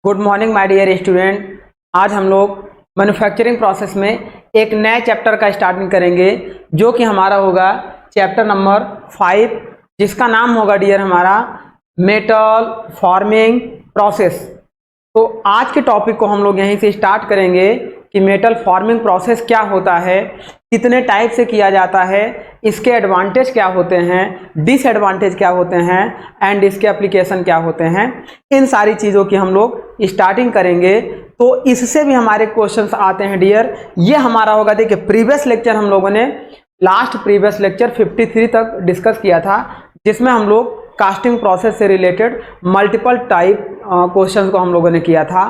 Good morning my dear student. आज हम लोग मैन्युफैक्चरिंग प्रोसेस में एक नए चैप्टर का स्टार्टिंग करेंगे जो कि हमारा होगा चैप्टर नंबर 5, जिसका नाम होगा डियर हमारा मेटल फॉर्मिंग प्रोसेस। तो आज के टॉपिक को हम लोग यहीं से स्टार्ट करेंगे कि मेटल फॉर्मिंग प्रोसेस क्या होता है, कितने टाइप से किया जाता है, इसके एडवांटेज क्या होते हैं, डिसएडवांटेज क्या होते हैं एंड इसके एप्लीकेशन क्या होते हैं। इन सारी चीज़ों की हम लोग स्टार्टिंग करेंगे। तो इससे भी हमारे क्वेश्चंस आते हैं डियर। ये हमारा होगा, देखिए प्रीवियस लेक्चर हम लोगों ने प्रीवियस लेक्चर 53 तक डिस्कस किया था, जिसमें हम लोग कास्टिंग प्रोसेस से रिलेटेड मल्टीपल टाइप क्वेश्चन को हम लोगों ने किया था।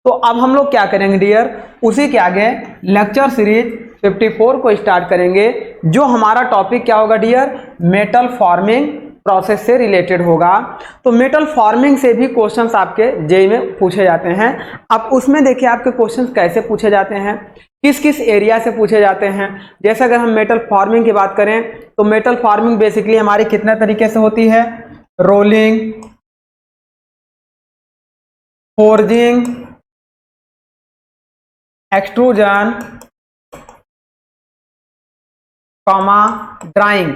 तो अब हम लोग क्या करेंगे डियर, उसी के आगे लेक्चर सीरीज 54 को स्टार्ट करेंगे, जो हमारा टॉपिक क्या होगा डियर, मेटल फॉर्मिंग प्रोसेस से रिलेटेड होगा। तो मेटल फॉर्मिंग से भी क्वेश्चंस आपके जेईई में पूछे जाते हैं। अब उसमें देखिए आपके क्वेश्चंस कैसे पूछे जाते हैं, किस किस एरिया से पूछे जाते हैं। जैसे अगर हम मेटल फॉर्मिंग की बात करें तो मेटल फॉर्मिंग बेसिकली हमारी कितने तरीके से होती है, रोलिंग, फोर्जिंग, एक्सट्रूजन, ड्राइंग।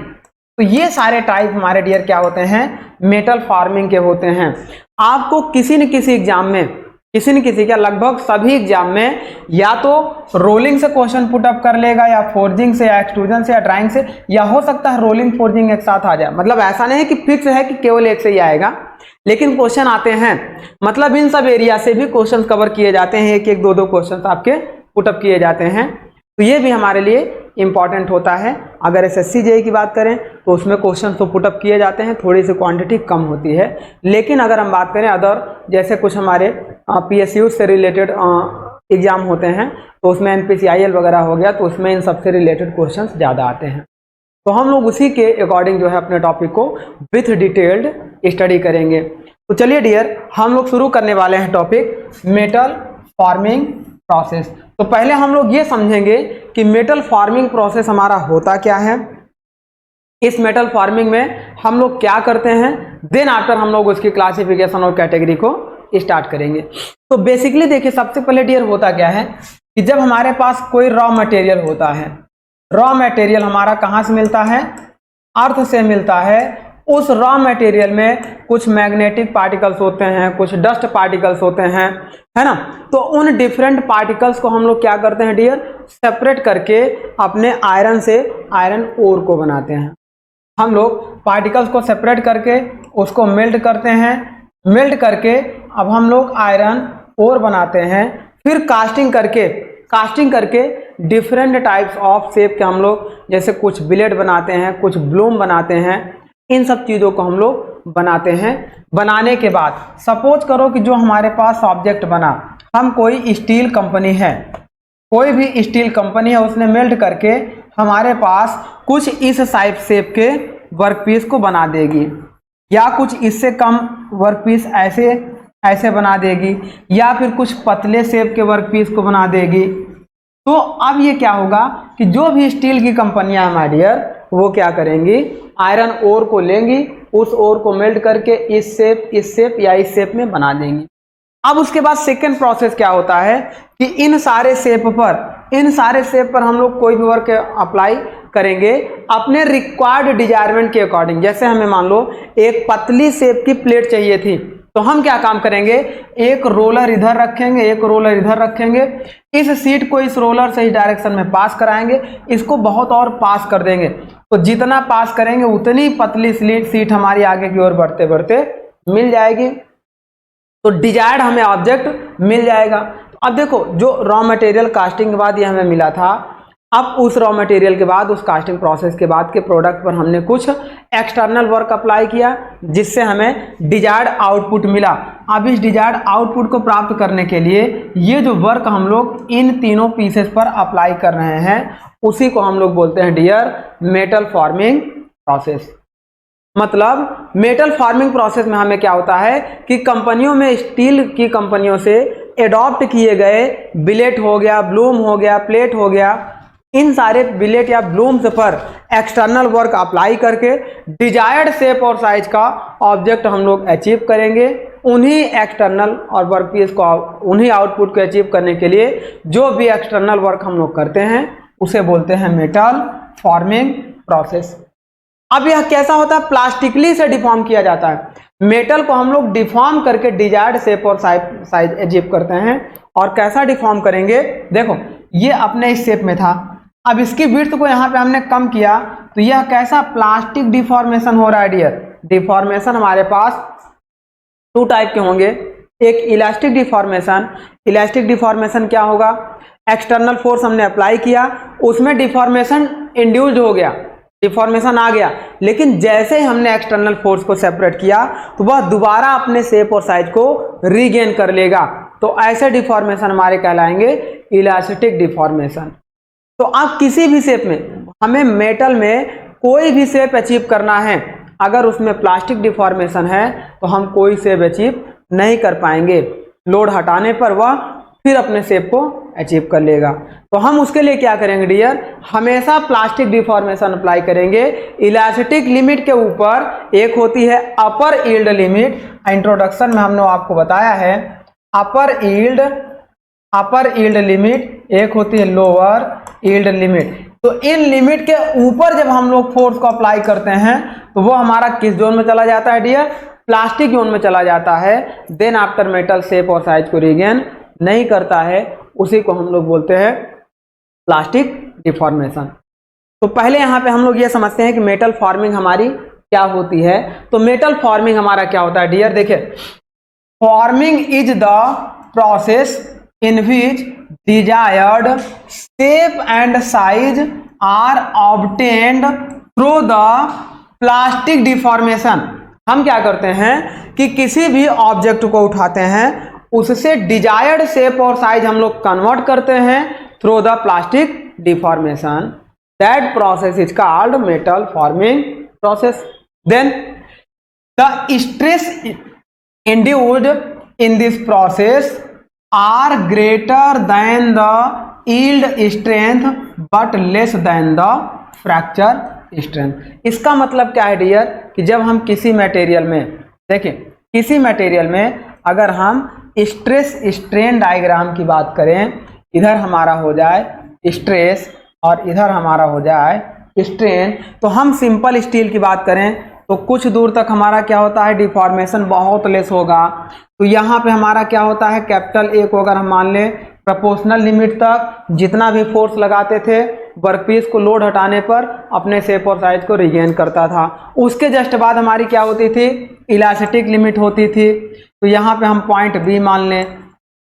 तो ये सारे टाइप हमारे डियर क्या होते हैं, मेटल फॉर्मिंग के होते हैं। आपको किसी न किसी एग्जाम में, किसी न किसी क्या लगभग सभी एग्जाम में या तो रोलिंग से क्वेश्चन पुटअप कर लेगा, या फोर्जिंग से, या एक्सट्रूजन से, या ड्राइंग से, या हो सकता है रोलिंग फोर्जिंग एक साथ आ जाए। मतलब ऐसा नहीं है कि फिक्स है कि केवल एक से ही आएगा, लेकिन क्वेश्चन आते हैं। मतलब इन सब एरिया से भी क्वेश्चन कवर किए जाते हैं, एक एक दो दो क्वेश्चन आपके पुटअप किए जाते हैं। तो ये भी हमारे लिए इंपॉर्टेंट होता है। अगर एसएससी जेईई की बात करें तो उसमें क्वेश्चन तो पुटअप किए जाते हैं, थोड़ी सी क्वांटिटी कम होती है। लेकिन अगर हम बात करें अदर, जैसे कुछ हमारे पीएसयू से रिलेटेड एग्जाम होते हैं, तो उसमें एनपीसीआईएल वगैरह हो गया, तो उसमें इन सबसे रिलेटेड क्वेश्चंस ज़्यादा आते हैं। तो हम लोग उसी के अकॉर्डिंग जो है अपने टॉपिक को विथ डिटेल्ड स्टडी करेंगे। तो चलिए डियर, हम लोग शुरू करने वाले हैं टॉपिक मेटल फॉर्मिंग प्रोसेस। तो पहले हम लोग ये समझेंगे कि मेटल फॉर्मिंग प्रोसेस हमारा होता क्या है, इस मेटल फॉर्मिंग में हम लोग क्या करते हैं, देन आफ्टर हम लोग उसकी क्लासिफिकेशन और कैटेगरी को स्टार्ट करेंगे। तो बेसिकली देखिए, सबसे पहले डियर होता क्या है कि जब हमारे पास कोई रॉ मटेरियल होता है, रॉ मटेरियल हमारा कहाँ से मिलता है, अर्थ से मिलता है। उस रॉ मटेरियल में कुछ मैग्नेटिक पार्टिकल्स होते हैं, कुछ डस्ट पार्टिकल्स होते हैं, है ना। तो उन डिफरेंट पार्टिकल्स को हम लोग क्या करते हैं डियर, सेपरेट करके अपने आयरन से आयरन ओर को बनाते हैं। हम लोग पार्टिकल्स को सेपरेट करके उसको मेल्ट करते हैं, मेल्ट करके अब हम लोग आयरन ओर बनाते हैं। फिर कास्टिंग करके डिफरेंट टाइप्स ऑफ शेप के हम लोग, जैसे कुछ ब्लेड बनाते हैं, कुछ ब्लूम बनाते हैं, इन सब चीज़ों को हम लोग बनाते हैं। बनाने के बाद सपोज करो कि जो हमारे पास ऑब्जेक्ट बना, हम कोई स्टील कंपनी है, कोई भी स्टील कंपनी है, उसने मेल्ट करके हमारे पास कुछ इस टाइप शेप के वर्कपीस को बना देगी, या कुछ इससे कम वर्कपीस ऐसे बना देगी, या फिर कुछ पतले शेप के वर्कपीस को बना देगी। तो अब ये क्या होगा कि जो भी स्टील की कंपनियां हमारे डियर, वो क्या करेंगी, आयरन ओर को लेंगी, उस ओर को मेल्ट करके इस शेप या इस शेप में बना देंगी। अब उसके बाद सेकेंड प्रोसेस क्या होता है कि इन सारे शेप पर हम लोग कोई भी वर्क अप्लाई करेंगे अपने रिक्वायर्ड डिजायरमेंट के अकॉर्डिंग। जैसे हमें मान लो एक पतली शेप की प्लेट चाहिए थी, तो हम क्या काम करेंगे, एक रोलर इधर रखेंगे, एक रोलर इधर रखेंगे, इस सीट को इस रोलर से इस डायरेक्शन में पास कराएंगे, इसको बहुत और पास कर देंगे। तो जितना पास करेंगे उतनी पतली सीट हमारी आगे की ओर बढ़ते बढ़ते मिल जाएगी, तो डिजायर्ड हमें ऑब्जेक्ट मिल जाएगा। तो अब देखो, जो रॉ मटेरियल कास्टिंग के बाद ये हमें मिला था, अब उस रॉ मटेरियल के बाद, उस कास्टिंग प्रोसेस के बाद के प्रोडक्ट पर हमने कुछ एक्सटर्नल वर्क अप्लाई किया, जिससे हमें डिजायर्ड आउटपुट मिला। अब इस डिजायर्ड आउटपुट को प्राप्त करने के लिए ये जो वर्क हम लोग इन तीनों पीसेस पर अप्लाई कर रहे हैं, उसी को हम लोग बोलते हैं डियर मेटल फॉर्मिंग प्रोसेस। मतलब मेटल फॉर्मिंग प्रोसेस में हमें क्या होता है कि कंपनियों में, स्टील की कंपनियों से एडॉप्ट किए गए बिलेट हो गया, ब्लूम हो गया, प्लेट हो गया, इन सारे बिलेट या ब्लूम्स पर एक्सटर्नल वर्क अप्लाई करके डिजायर्ड शेप और साइज का ऑब्जेक्ट हम लोग अचीव करेंगे। उन्हीं एक्सटर्नल और वर्कपीस को, उन्हीं आउटपुट को अचीव करने के लिए जो भी एक्सटर्नल वर्क हम लोग करते हैं उसे बोलते हैं मेटल फॉर्मिंग प्रोसेस। अब यह कैसा होता है, प्लास्टिकली से डिफॉर्म किया जाता है। मेटल को हम लोग डिफॉर्म करके डिजायर्ड शेप और साइज अचीव करते हैं। और कैसा डिफॉर्म करेंगे, देखो ये अपने इस शेप में था, अब इसकी विड्थ को यहाँ पे हमने कम किया तो यह कैसा प्लास्टिक डिफॉर्मेशन हो रहा है डियर। डिफॉर्मेशन हमारे पास टू टाइप के होंगे, एक इलास्टिक डिफॉर्मेशन। इलास्टिक डिफॉर्मेशन क्या होगा, एक्सटर्नल फोर्स हमने अप्लाई किया, उसमें डिफॉर्मेशन इंड्यूस्ड हो गया, डिफॉर्मेशन आ गया, लेकिन जैसे ही हमने एक्सटर्नल फोर्स को सेपरेट किया तो वह दोबारा अपने शेप और साइज को रीगेन कर लेगा। तो ऐसे डिफॉर्मेशन हमारे कहलाएंगे इलास्टिक डिफॉर्मेशन। तो अब किसी भी शेप में, हमें मेटल में कोई भी शेप अचीव करना है, अगर उसमें प्लास्टिक डिफॉर्मेशन है तो हम कोई शेप अचीव नहीं कर पाएंगे। लोड हटाने पर वह फिर अपने शेप को अचीव कर लेगा। तो हम उसके लिए क्या करेंगे डियर, हमेशा प्लास्टिक डिफॉर्मेशन अप्लाई करेंगे। इलास्टिक लिमिट के ऊपर एक होती है अपर यील्ड लिमिट, इंट्रोडक्शन में हमने आपको बताया है अपर यील्ड लिमिट, एक होती है लोअर यील्ड लिमिट। तो इन लिमिट के ऊपर जब हम लोग फोर्स को अप्लाई करते हैं तो वो हमारा किस जोन में चला जाता है डियर, प्लास्टिक जोन में चला जाता है। देन आफ्टर मेटल शेप और साइज को रीगेन नहीं करता है, उसी को हम लोग बोलते हैं प्लास्टिक डिफॉर्मेशन। तो पहले यहाँ पे हम लोग ये समझते हैं कि मेटल फॉर्मिंग हमारी क्या होती है। तो मेटल फॉर्मिंग हमारा क्या होता है डियर, देखिए forming is the process in which desired shape and size are obtained through the plastic deformation. हम क्या करते हैं कि किसी भी ऑब्जेक्ट को उठाते हैं, उससे डिजायर्ड शेप और साइज हम लोग कन्वर्ट करते हैं through the plastic deformation. That process is called metal forming process. Then the stress induced in this process are greater than the yield strength but less than the fracture strength. इसका मतलब क्या है dear कि जब हम किसी material में, देखिए किसी मटेरियल में अगर हम स्ट्रेस स्ट्रेन डायग्राम की बात करें, इधर हमारा हो जाए स्ट्रेस और इधर हमारा हो जाए स्ट्रेन, तो हम सिंपल स्टील की बात करें तो कुछ दूर तक हमारा क्या होता है, डिफॉर्मेशन बहुत लेस होगा। तो यहाँ पे हमारा क्या होता है, कैपिटल ए को अगर हम मान लें प्रोपोर्शनल लिमिट तक जितना भी फोर्स लगाते थे वर्कपीस को लोड हटाने पर अपने शेप और साइज को रिगेन करता था। उसके जस्ट बाद हमारी क्या होती थी, इलास्टिक लिमिट होती थी। तो यहाँ पे हम पॉइंट बी मान लें।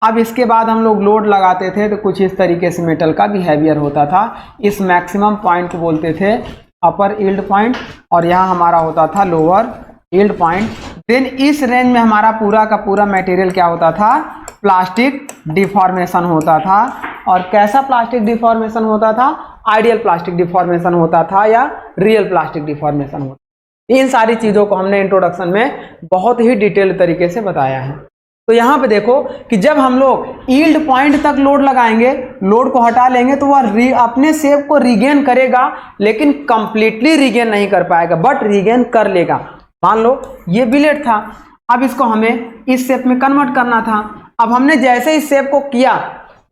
अब इसके बाद हम लोग लोड लगाते थे तो कुछ इस तरीके से मेटल का बिहेवियर होता था। इस मैक्सिमम पॉइंट को बोलते थे अपर यील्ड पॉइंट और यहाँ हमारा होता था लोअर यील्ड पॉइंट। देन इस रेंज में हमारा पूरा का पूरा मटेरियल क्या होता था, प्लास्टिक डिफॉर्मेशन होता था। और कैसा प्लास्टिक डिफॉर्मेशन होता था, आइडियल प्लास्टिक डिफॉर्मेशन होता था या रियल प्लास्टिक डिफॉर्मेशन होता था। इन सारी चीज़ों को हमने इंट्रोडक्शन में बहुत ही डिटेल तरीके से बताया है। तो यहाँ पे देखो कि जब हम लोग यील्ड पॉइंट तक लोड लगाएंगे, लोड को हटा लेंगे तो वह अपने शेप को रिगेन करेगा, लेकिन कंप्लीटली रिगेन नहीं कर पाएगा, बट रिगेन कर लेगा। मान लो ये बिलेट था, अब इसको हमें इस शेप में कन्वर्ट करना था। अब हमने जैसे इस शेप को किया,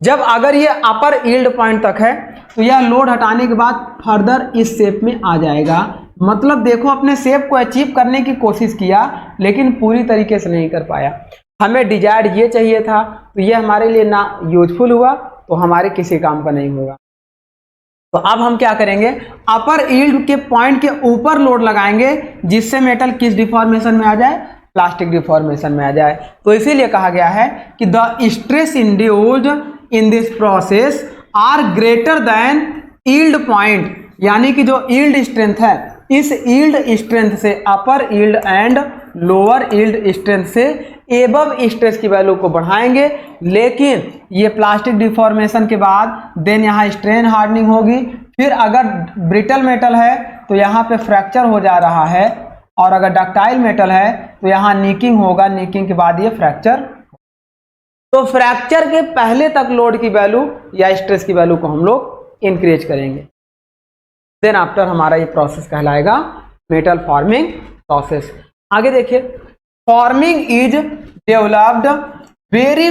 जब अगर ये अपर यील्ड पॉइंट तक है तो यह लोड हटाने के बाद फर्दर इस शेप में आ जाएगा। मतलब देखो अपने शेप को अचीव करने की कोशिश किया लेकिन पूरी तरीके से नहीं कर पाया। हमें डिजायर्ड ये चाहिए था तो ये हमारे लिए ना यूजफुल हुआ, तो हमारे किसी काम का नहीं होगा। तो अब हम क्या करेंगे, अपर यील्ड के पॉइंट के ऊपर लोड लगाएंगे जिससे मेटल किस डिफॉर्मेशन में आ जाए, प्लास्टिक डिफॉर्मेशन में आ जाए। तो इसीलिए कहा गया है कि the stress induced in this process are greater than yield point, यानी कि जो यील्ड स्ट्रेंथ है, इस यील्ड स्ट्रेंथ से upper yield and lower yield strength से एबव स्ट्रेस की वैल्यू को बढ़ाएंगे। लेकिन ये प्लास्टिक डिफॉर्मेशन के बाद देन यहाँ स्ट्रेन हार्डनिंग होगी। फिर अगर ब्रिटल मेटल है तो यहाँ पे फ्रैक्चर हो जा रहा है, और अगर डक्टाइल मेटल है तो यहाँ नीकिंग होगा, नीकिंग के बाद ये फ्रैक्चर। तो फ्रैक्चर के पहले तक लोड की वैल्यू या स्ट्रेस की वैल्यू को हम लोग इंक्रीज करेंगे। देन आफ्टर हमारा ये प्रोसेस कहलाएगा मेटल फॉर्मिंग प्रोसेस। आगे देखिए, forming is developed very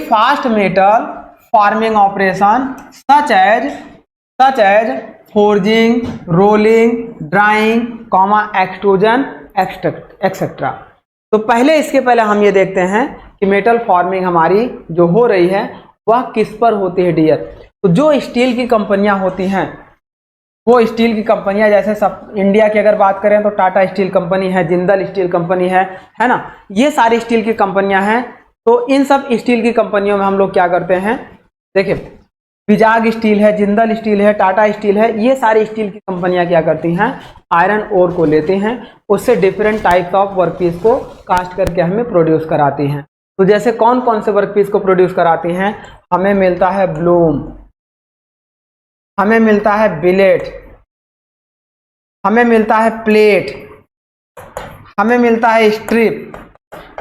fast metal forming operation such as forging, rolling, drying, extrusion, etc. तो पहले इसके पहले हम ये देखते हैं कि मेटल फॉर्मिंग हमारी जो हो रही है वह किस पर होती है डियर। तो जो स्टील की कंपनियां होती हैं, वो स्टील की कंपनियां जैसे सब इंडिया की अगर बात करें तो टाटा स्टील कंपनी है, जिंदल स्टील कंपनी है ना, ये सारी स्टील की कंपनियां हैं। तो इन सब स्टील की कंपनियों में हम लोग क्या करते हैं, देखिए विजाग स्टील है, जिंदल स्टील है, टाटा स्टील है, ये सारी स्टील की कंपनियां क्या करती हैं, आयरन ओर को लेते हैं, उससे डिफरेंट टाइप्स ऑफ वर्कपीस को कास्ट करके हमें प्रोड्यूस कराती हैं। तो जैसे कौन कौन से वर्कपीस को प्रोड्यूस कराती हैं, हमें मिलता है ब्लूम, हमें मिलता है बिलेट, हमें मिलता है प्लेट, हमें मिलता है स्ट्रिप।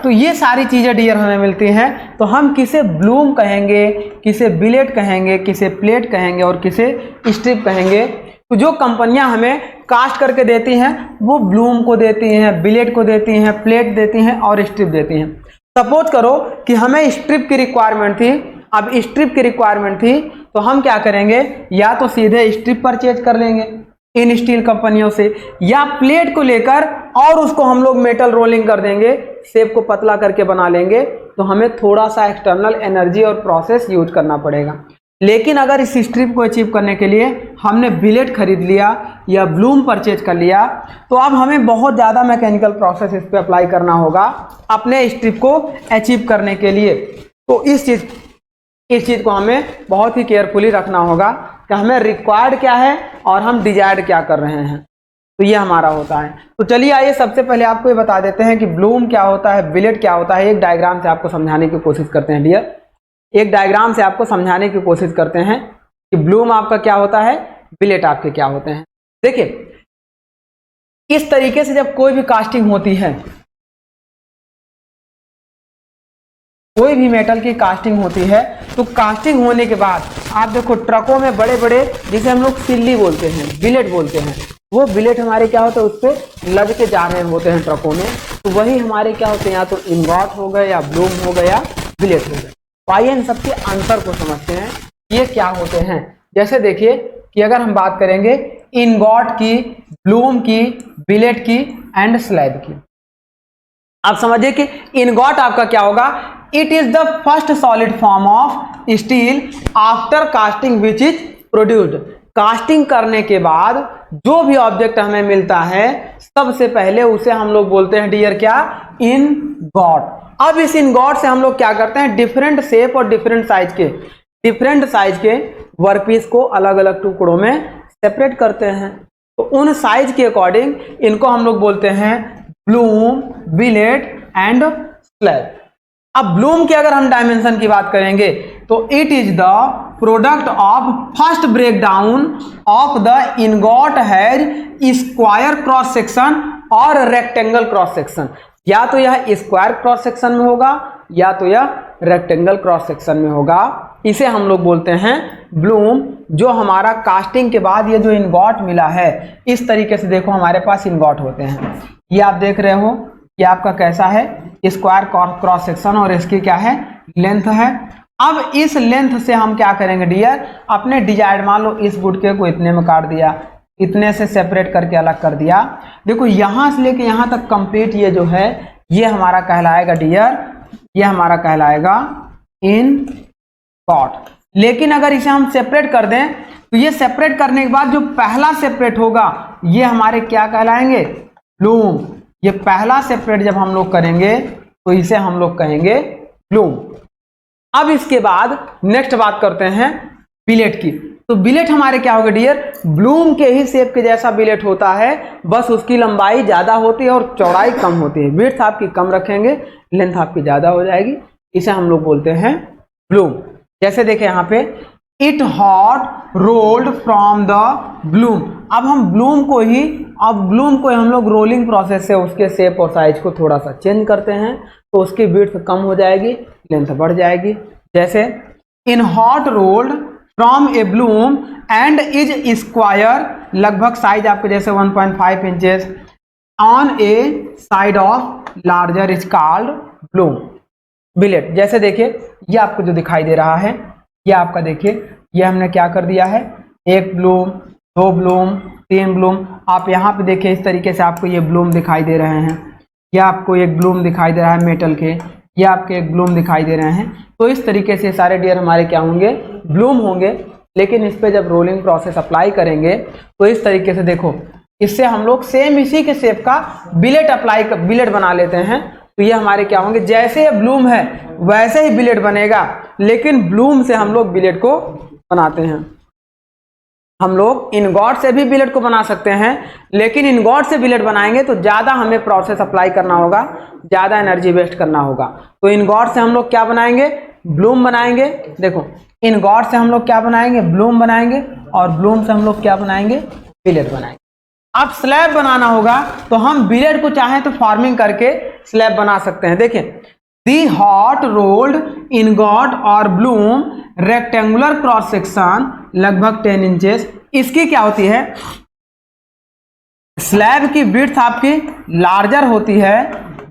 तो ये सारी चीजें डियर हमें मिलती हैं। तो हम किसे ब्लूम कहेंगे, किसे बिलेट कहेंगे, किसे प्लेट कहेंगे और किसे स्ट्रिप कहेंगे। तो जो कंपनियां हमें कास्ट करके देती हैं वो ब्लूम को देती हैं, बिलेट को देती हैं, प्लेट देती हैं और स्ट्रिप देती हैं। सपोज करो कि हमें स्ट्रिप की रिक्वायरमेंट थी, अब स्ट्रिप की रिक्वायरमेंट थी तो हम क्या करेंगे, या तो सीधे स्ट्रिप परचेज कर लेंगे इन स्टील कंपनियों से, या प्लेट को लेकर और उसको हम लोग मेटल रोलिंग कर देंगे, शेप को पतला करके बना लेंगे। तो हमें थोड़ा सा एक्सटर्नल एनर्जी और प्रोसेस यूज करना पड़ेगा। लेकिन अगर इस स्ट्रिप को अचीव करने के लिए हमने बिलेट खरीद लिया या ब्लूम परचेज कर लिया, तो अब हमें बहुत ज़्यादा मैकेनिकल प्रोसेस इस पर अप्लाई करना होगा अपने स्ट्रिप को अचीव करने के लिए। तो इस चीज़ को हमें बहुत ही केयरफुली रखना होगा कि हमें रिक्वायर्ड क्या है और हम डिजायर्ड क्या कर रहे हैं। तो ये हमारा होता है। तो चलिए आइए सबसे पहले आपको ये बता देते हैं कि ब्लूम क्या होता है, बिलेट क्या होता है। एक डायग्राम से आपको समझाने की कोशिश करते हैं डियर, एक डायग्राम से आपको समझाने की कोशिश करते हैं कि ब्लूम आपका क्या होता है, बिलेट आपके क्या होते हैं। देखिए इस तरीके से जब कोई भी कास्टिंग होती है, कोई भी मेटल की कास्टिंग होती है, तो कास्टिंग होने के बाद आप देखो ट्रकों में बड़े बड़े, जिसे हम लोग सिल्ली बोलते हैं, बिलेट बोलते हैं, वो बिलेट हमारे क्या होते हैं, उस पर लग के जा रहे होते हैं ट्रकों में। तो वही हमारे क्या होते हैं, या तो इनगॉट हो गए, या ब्लूम हो गया, बिलेट हो गए। तो आइए इन सबके अंतर को समझते हैं, ये क्या होते हैं। जैसे देखिए कि अगर हम बात करेंगे इनगॉट की, ब्लूम की, बिलेट की एंड स्लैब की, आप समझिए कि इनगॉट आपका क्या होगा, it is the first solid form of steel after casting which is produced. Casting करने के बाद जो भी ऑब्जेक्ट हमें मिलता है सबसे पहले उसे हम लोग बोलते हैं डियर क्या, इनगॉट। अब इस इनगॉट से हम लोग क्या करते हैं, डिफरेंट शेप और डिफरेंट साइज के वर्कपीस को अलग अलग टुकड़ों में सेपरेट करते हैं। तो उन साइज के अकॉर्डिंग इनको हम लोग बोलते हैं ब्लूम, बिलेट एंड स्लैब। अब ब्लूम की अगर हम डायमेंशन की बात करेंगे तो it is the product of first breakdown of the ingot has square cross section और रेक्टेंगल क्रॉस सेक्शन। या तो यह स्क्वायर क्रॉस सेक्शन में होगा या तो यह रेक्टेंगल क्रॉस सेक्शन में होगा। इसे हम लोग बोलते हैं ब्लूम। जो हमारा कास्टिंग के बाद ये जो इनगॉट मिला है, इस तरीके से देखो हमारे पास इनगॉट होते हैं। ये आप देख रहे हो कि आपका कैसा है, स्क्वायर क्रॉस सेक्शन, और इसकी क्या है, लेंथ है। अब इस लेंथ से हम क्या करेंगे डियर, अपने डिजायर्ड, मान लो इस गुटके को इतने में काट दिया, इतने से सेपरेट करके अलग कर दिया। देखो यहां से लेके यहां तक कंप्लीट ये जो है, ये हमारा कहलाएगा डियर, ये हमारा कहलाएगा इनगॉट। लेकिन अगर इसे हम सेपरेट कर दें तो ये सेपरेट करने के बाद जो पहला सेपरेट होगा ये हमारे क्या कहलाएंगे, ब्लूम। ये पहला सेपरेट जब हम लोग करेंगे तो इसे हम लोग कहेंगे ब्लूम। अब इसके बाद नेक्स्ट बात करते हैं बिलेट की। तो बिलेट हमारे क्या होगा डियर, ब्लूम के ही शेप के जैसा बिलेट होता है, बस उसकी लंबाई ज्यादा होती है और चौड़ाई कम होती है। विड्थ आपकी कम रखेंगे, लेंथ आपकी ज्यादा हो जाएगी। इसे हम लोग बोलते हैं ब्लूम। जैसे देखें यहाँ पे, it hot rolled from the Bloom. अब हम ब्लूम को ही हम लोग रोलिंग प्रोसेस से उसके शेप और साइज को थोड़ा सा चेंज करते हैं, तो उसकी विड्थ कम हो जाएगी, लेंथ बढ़ जाएगी। जैसे in hot rolled from a bloom and is square, लगभग साइज आपके जैसे 1.5 inches on a side of larger is called bloom billet. जैसे देखिए ये आपको जो दिखाई दे रहा है, ये आपका देखिए ये हमने क्या कर दिया है, एक ब्लूम, दो ब्लूम, तीन ब्लूम। आप यहाँ पे देखिए इस तरीके से आपको ये ब्लूम दिखाई दे रहे हैं, ये आपको एक ब्लूम दिखाई दे रहा है मेटल के, ये आपके एक ब्लूम दिखाई दे रहे हैं। तो इस तरीके से सारे डियर हमारे क्या होंगे, ब्लूम होंगे। लेकिन इस पे जब रोलिंग प्रोसेस अप्लाई करेंगे तो इस तरीके से देखो, इससे हम लोग सेम इसी के शेप का बिलेट बना लेते हैं। तो ये हमारे क्या होंगे, जैसे ये ब्लूम है वैसे ही बिलेट बनेगा, लेकिन ब्लूम से हम लोग बिलेट को बनाते हैं। हम लोग इनगॉट से भी बिलेट को बना सकते हैं, लेकिन इनगॉट से बिलेट बनाएंगे तो ज़्यादा हमें प्रोसेस अप्लाई करना होगा, ज़्यादा एनर्जी वेस्ट करना होगा। तो इनगॉट से हम लोग क्या बनाएंगे, ब्लूम बनाएंगे। देखो इनगॉट से हम लोग क्या बनाएंगे, ब्लूम बनाएंगे, और ब्लूम से हम लोग क्या बनाएंगे, बिलेट बनाएंगे। अब स्लैब बनाना होगा तो हम बिलेट को चाहें तो फार्मिंग करके स्लैब बना सकते हैं। देखिए दी हॉट रोल्ड इनगॉट और ब्लूम रेक्टेंगुलर क्रॉस सेक्शन लगभग 10 इंचेस। इसकी क्या होती है, स्लैब की विड्थ आपकी लार्जर होती है,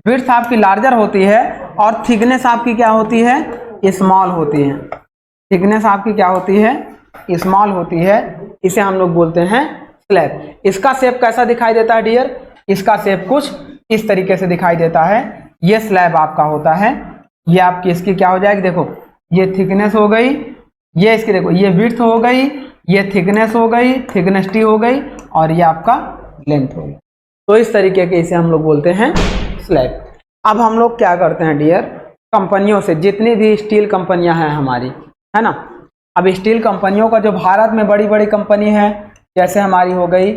विड्थ आपकी लार्जर होती है, और थिकनेस आपकी क्या होती है, स्मॉल होती है। थिकनेस आपकी क्या होती है, स्मॉल होती है। इसे हम लोग बोलते हैं स्लैब। इसका शेप कैसा दिखाई देता है डियर, इसका शेप कुछ इस तरीके से दिखाई देता है। ये स्लैब आपका होता है। ये आपकी इसकी क्या हो जाएगी, देखो ये थिकनेस हो गई, ये इसकी देखो ये विड्थ हो गई, ये थिकनेस हो गई, थिकनेस टी हो गई, और ये आपका लेंथ हो गई। तो इस तरीके के इसे हम लोग बोलते हैं स्लैब। अब हम लोग क्या करते हैं डियर, कंपनियों से, जितनी भी स्टील कंपनियां हैं हमारी, है ना, अब स्टील कंपनियों का जो भारत में बड़ी बड़ी कंपनी है, जैसे हमारी हो गई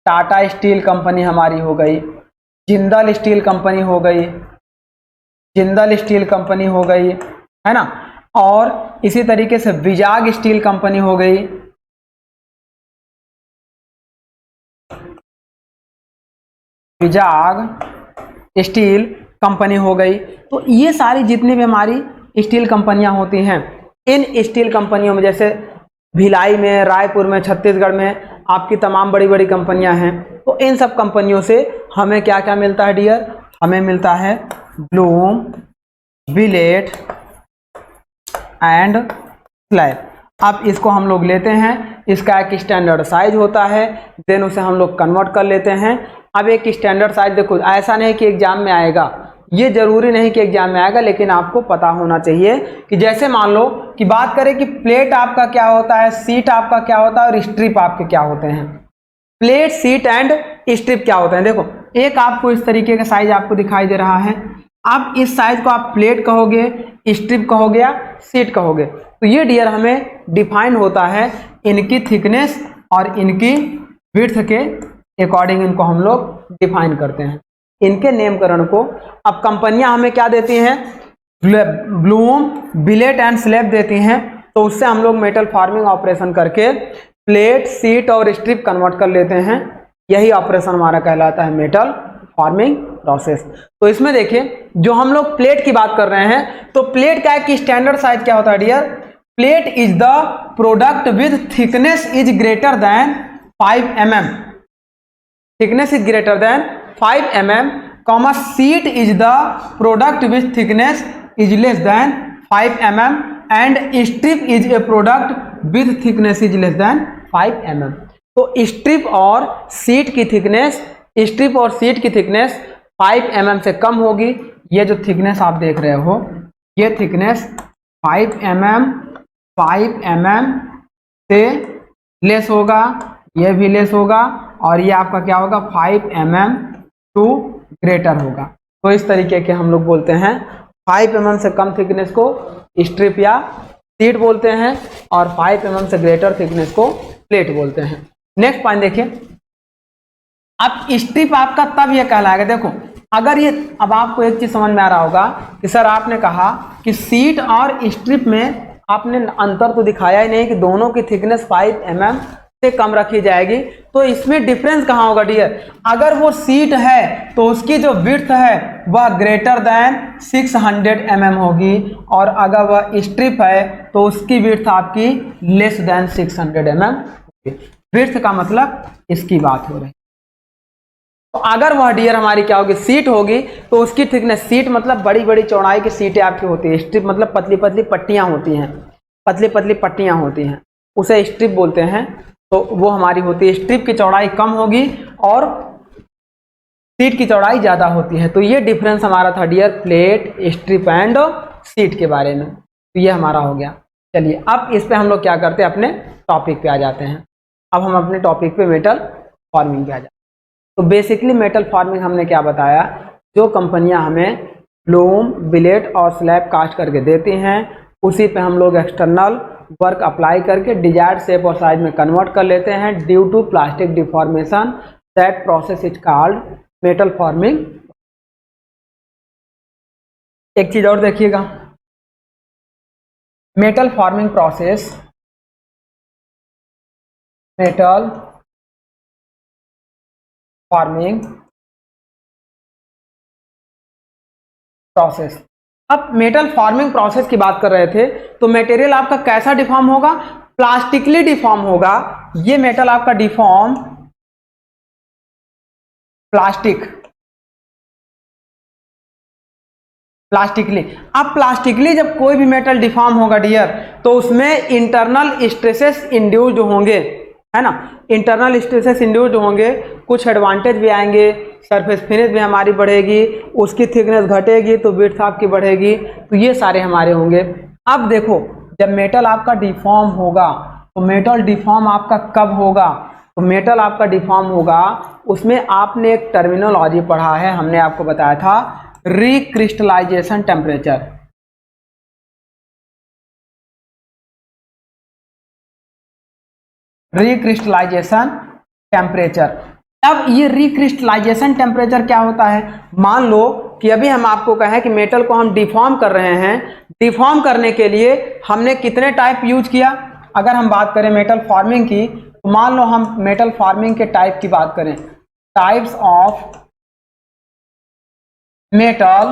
टाटा स्टील कंपनी, हमारी हो गई जिंदल स्टील कंपनी, हो गई जिंदल स्टील कंपनी, हो गई, है ना, और इसी तरीके से विजाग स्टील कंपनी हो गई, विजाग स्टील कंपनी हो गई। तो ये सारी जितनी भी हमारी स्टील कंपनियां होती हैं, इन स्टील कंपनियों में जैसे भिलाई में, रायपुर में, छत्तीसगढ़ में आपकी तमाम बड़ी बड़ी कंपनियां हैं। तो इन सब कंपनियों से हमें क्या क्या मिलता है डियर, हमें मिलता है ब्लूम, बिलेट एंड स्लैब। अब इसको हम लोग लेते हैं, इसका एक स्टैंडर्ड साइज होता है, देन उसे हम लोग कन्वर्ट कर लेते हैं। अब एक स्टैंडर्ड साइज देखो, ऐसा नहीं कि एग्जाम में आएगा, ये जरूरी नहीं कि एग्जाम में आएगा, लेकिन आपको पता होना चाहिए कि जैसे मान लो कि बात करें कि प्लेट आपका क्या होता है, सीट आपका क्या होता है, और स्ट्रिप आपके क्या होते हैं। प्लेट, सीट एंड स्ट्रिप क्या होते हैं, देखो एक आपको इस तरीके का साइज आपको दिखाई दे रहा है। अब इस साइज को आप प्लेट कहोगे, स्ट्रिप कहोगे या सीट कहोगे। तो ये डियर हमें डिफाइन होता है इनकी थिकनेस और इनकी विड्थ के अकॉर्डिंग, इनको हम लोग डिफाइन करते हैं, इनके नामकरण को। अब कंपनियां हमें क्या देती हैं, ब्लूम, बिलेट एंड स्लैब देती हैं, तो उससे हम लोग मेटल फार्मिंग ऑपरेशन करके प्लेट, सीट और स्ट्रिप कन्वर्ट कर लेते हैं। यही ऑपरेशन हमारा कहलाता है मेटल फार्मिंग प्रोसेस। तो इसमें देखिए जो हम लोग प्लेट की बात कर रहे हैं, तो प्लेट का एक स्टैंडर्ड साइज क्या होता है dear, plate is the product with thickness is greater than 5 mm, thickness is greater than 5 mm, comma sheet is the product with thickness is less than 5 mm and strip is a product with thickness is less than 5 mm। तो strip और seat की thickness, strip और seat की thickness 5 mm से कम होगी। ये जो thickness आप देख रहे हो, ये थिकनेस 5 mm से लेस होगा, ये भी लेस होगा, और ये आपका क्या होगा 5 mm टू ग्रेटर होगा। तो इस तरीके के हम लोग बोलते हैं 5 mm से कम थिकनेस को स्ट्रिप या सीट बोलते हैं, और 5 mm से ग्रेटर थिकनेस को प्लेट बोलते हैं। नेक्स्ट पॉइंट देखिए, अब स्ट्रिप आपका तब यह कहलाएगा, देखो अगर ये, अब आपको एक चीज समझ में आ रहा होगा कि सर आपने कहा कि सीट और स्ट्रिप में आपने अंतर तो दिखाया ही नहीं कि दोनों की थिकनेस 5 mm से कम रखी जाएगी। तो इसमें डिफरेंस कहाँ होगा डियर, अगर वो सीट है तो उसकी जो विड्थ है वह ग्रेटर देन 600 mm होगी, और अगर वह स्ट्रिप है तो उसकी विड्थ आपकी लेस देन 600 mm होगी। विड्थ का मतलब इसकी बात हो रही है। तो अगर वह डियर हमारी क्या होगी, शीट होगी, तो उसकी थिकनेस, शीट मतलब बड़ी बड़ी चौड़ाई की शीटें आपकी होती है, स्ट्रिप मतलब पतली पतली पट्टियां होती हैं, पतली पतली पट्टियां होती हैं, उसे स्ट्रिप बोलते हैं। तो वो हमारी होती है, स्ट्रिप की चौड़ाई कम होगी और शीट की चौड़ाई ज्यादा होती है। तो ये डिफरेंस हमारा था dear plate, strip and sheet के बारे में। तो ये हमारा हो गया। चलिए अब इस पे हम लोग क्या करते हैं, अपने टॉपिक पे आ जाते हैं। अब हम अपने टॉपिक पे मेटल फॉर्मिंग पे आ जाते हैं। तो बेसिकली मेटल फार्मिंग हमने क्या बताया, जो कंपनियां हमें लूम, बिलेट और स्लैब कास्ट करके देती हैं, उसी पे हम लोग एक्सटर्नल वर्क अप्लाई करके डिजायर्ड शेप और साइज में कन्वर्ट कर लेते हैं due to plastic deformation. That process is called metal forming. एक चीज और देखिएगा, metal forming process, metal forming process. अब मेटल फॉर्मिंग प्रोसेस की बात कर रहे थे, तो मटेरियल आपका कैसा डिफॉर्म होगा, प्लास्टिकली डिफॉर्म होगा। ये मेटल आपका डिफॉर्म प्लास्टिकली। अब प्लास्टिकली जब कोई भी मेटल डिफॉर्म होगा डियर, तो उसमें इंटरनल स्ट्रेसेस इंड्यूस्ड होंगे, है ना, इंटरनल स्ट्रेसेस इंड्यूस्ड होंगे। कुछ एडवांटेज भी आएंगे, सरफेस फिनिश भी हमारी बढ़ेगी, उसकी थिकनेस घटेगी तो विड्थ आपकी बढ़ेगी, तो ये सारे हमारे होंगे। अब देखो, जब मेटल आपका डिफॉर्म होगा, तो मेटल डिफॉर्म आपका कब होगा, तो मेटल आपका डिफॉर्म होगा, उसमें आपने एक टर्मिनोलॉजी पढ़ा है, हमने आपको बताया था रिक्रिस्टलाइजेशन टेम्परेचर। Recrystallisation temperature. अब ये रिक्रिस्टलाइजेशन टेम्परेचर क्या होता है, मान लो कि अभी हम आपको कहें कि मेटल को हम डिफॉर्म कर रहे हैं, डिफॉर्म करने के लिए हमने कितने टाइप यूज किया। अगर हम बात करें मेटल फार्मिंग की, तो मान लो हम मेटल फार्मिंग के टाइप की बात करें, टाइप्स ऑफ मेटल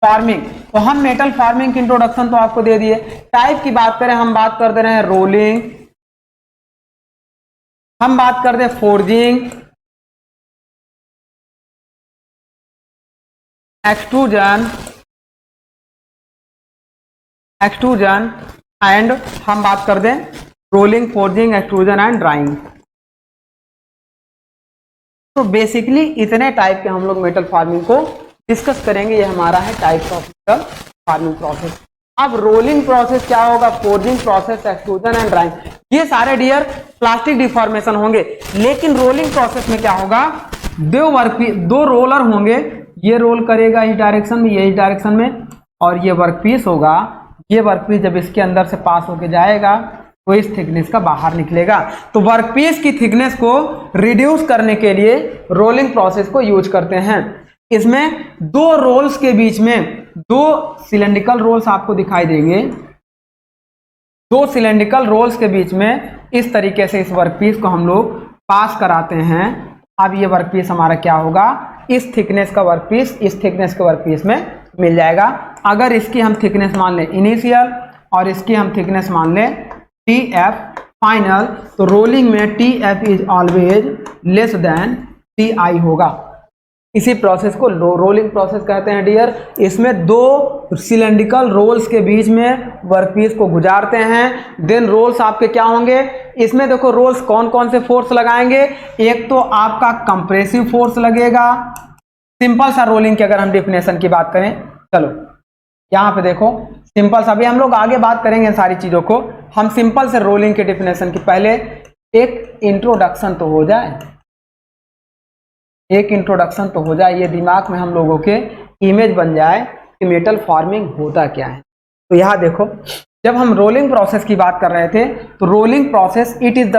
फार्मिंग, तो हम मेटल फार्मिंग की इंट्रोडक्शन तो आपको दे दिए। टाइप की बात करें, हम बात कर दे रहे हैं रोलिंग, हम बात कर दे फोर्जिंग, एक्सट्रूजन एंड हम बात कर दें rolling, forging, extrusion and drawing. तो बेसिकली इतने टाइप के हम लोग मेटल फार्मिंग को डिस्कस करेंगे। ये हमारा है types of metal forming process. अब रोलिंग प्रोसेस क्या होगा, forging process, extrusion and drawing, ये सारे डियर प्लास्टिक डिफॉर्मेशन होंगे। लेकिन रोलिंग प्रोसेस में क्या होगा, दो रोलर होंगे, ये रोल करेगा इस डायरेक्शन में, ये इस डायरेक्शन में, और ये वर्कपीस होगा, ये वर्कपीस जब इसके अंदर से पास होके जाएगा तो इस थिकनेस का बाहर निकलेगा। तो वर्कपीस की थिकनेस को रिड्यूस करने के लिए रोलिंग प्रोसेस को यूज करते हैं। इसमें दो रोल्स के बीच में, दो सिलेंड्रिकल रोल्स आपको दिखाई देंगे, दो सिलेंड्रिकल रोल्स के बीच में इस तरीके से इस वर्कपीस को हम लोग पास कराते हैं। अब ये वर्कपीस हमारा क्या होगा, इस थिकनेस का वर्कपीस इस थिकनेस के वर्कपीस में मिल जाएगा। अगर इसकी हम थिकनेस मान लें इनिशियल और इसकी हम थिकनेस मान लें टी एफ फाइनल, तो रोलिंग में T F is always less than T I होगा। इसी प्रोसेस को रोलिंग प्रोसेस कहते हैं डियर। इसमें दो सिलेंड्रिकल रोल्स के बीच में वर्कपीस को गुजारते हैं। देन रोल्स आपके क्या होंगे, इसमें देखो रोल्स कौन कौन से फोर्स लगाएंगे, एक तो आपका कंप्रेसिव फोर्स लगेगा। सिंपल सा रोलिंग की अगर हम डेफिनेशन की बात करें, चलो यहाँ पे देखो सिंपल सा, अभी हम लोग आगे बात करेंगे सारी चीजों को, हम सिंपल से रोलिंग के डेफिनेशन की पहले एक इंट्रोडक्शन तो हो जाए, एक इंट्रोडक्शन तो हो जाए, ये दिमाग में हम लोगों के इमेज बन जाए कि मेटल फार्मिंग होता क्या है। तो यहाँ देखो, जब हम रोलिंग प्रोसेस की बात कर रहे थे, तो rolling process it is the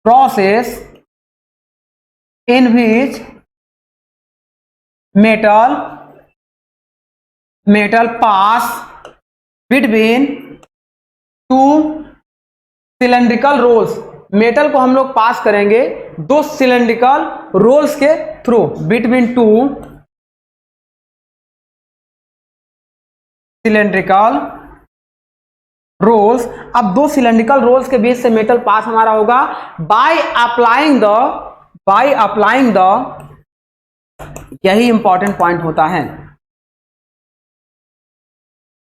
process in which metal pass between two cylindrical rolls। Metal को हम लोग पास करेंगे दो सिलेंड्रिकल रोल्स के through, between two cylindrical rolls, अब दो सिलेंड्रिकल रोल्स के बीच से मेटल पास हमारा होगा बाय अप्लाइंग द, यही इंपॉर्टेंट पॉइंट होता है,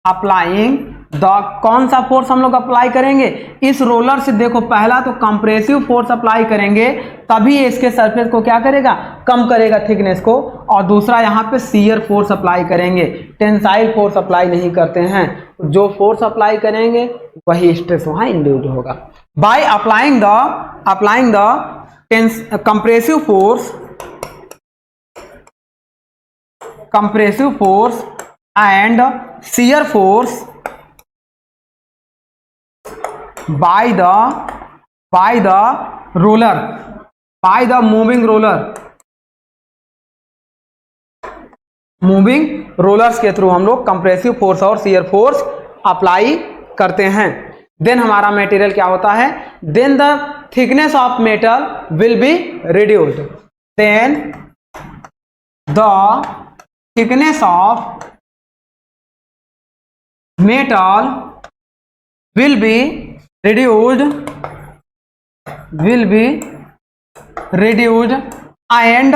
अप्लाइंग द, कौन सा फोर्स हम लोग अप्लाई करेंगे इस रोलर से, देखो पहला तो कंप्रेसिव फोर्स अप्लाई करेंगे तभी इसके सरफेस को क्या करेगा, कम करेगा थिकनेस को, और दूसरा यहाँ पे शियर फोर्स अप्लाई करेंगे, टेंसाइल फोर्स अप्लाई नहीं करते हैं, जो फोर्स अप्लाई करेंगे वही स्ट्रेस वहां इंड्यूस होगा। By applying the compressive force and shear force by the moving rollers के थ्रू हम लोग कंप्रेसिव फोर्स और शियर फोर्स अप्लाई करते हैं। देन हमारा मटेरियल क्या होता है, then the thickness of metal will be reduced, then the thickness of metal will be reduced and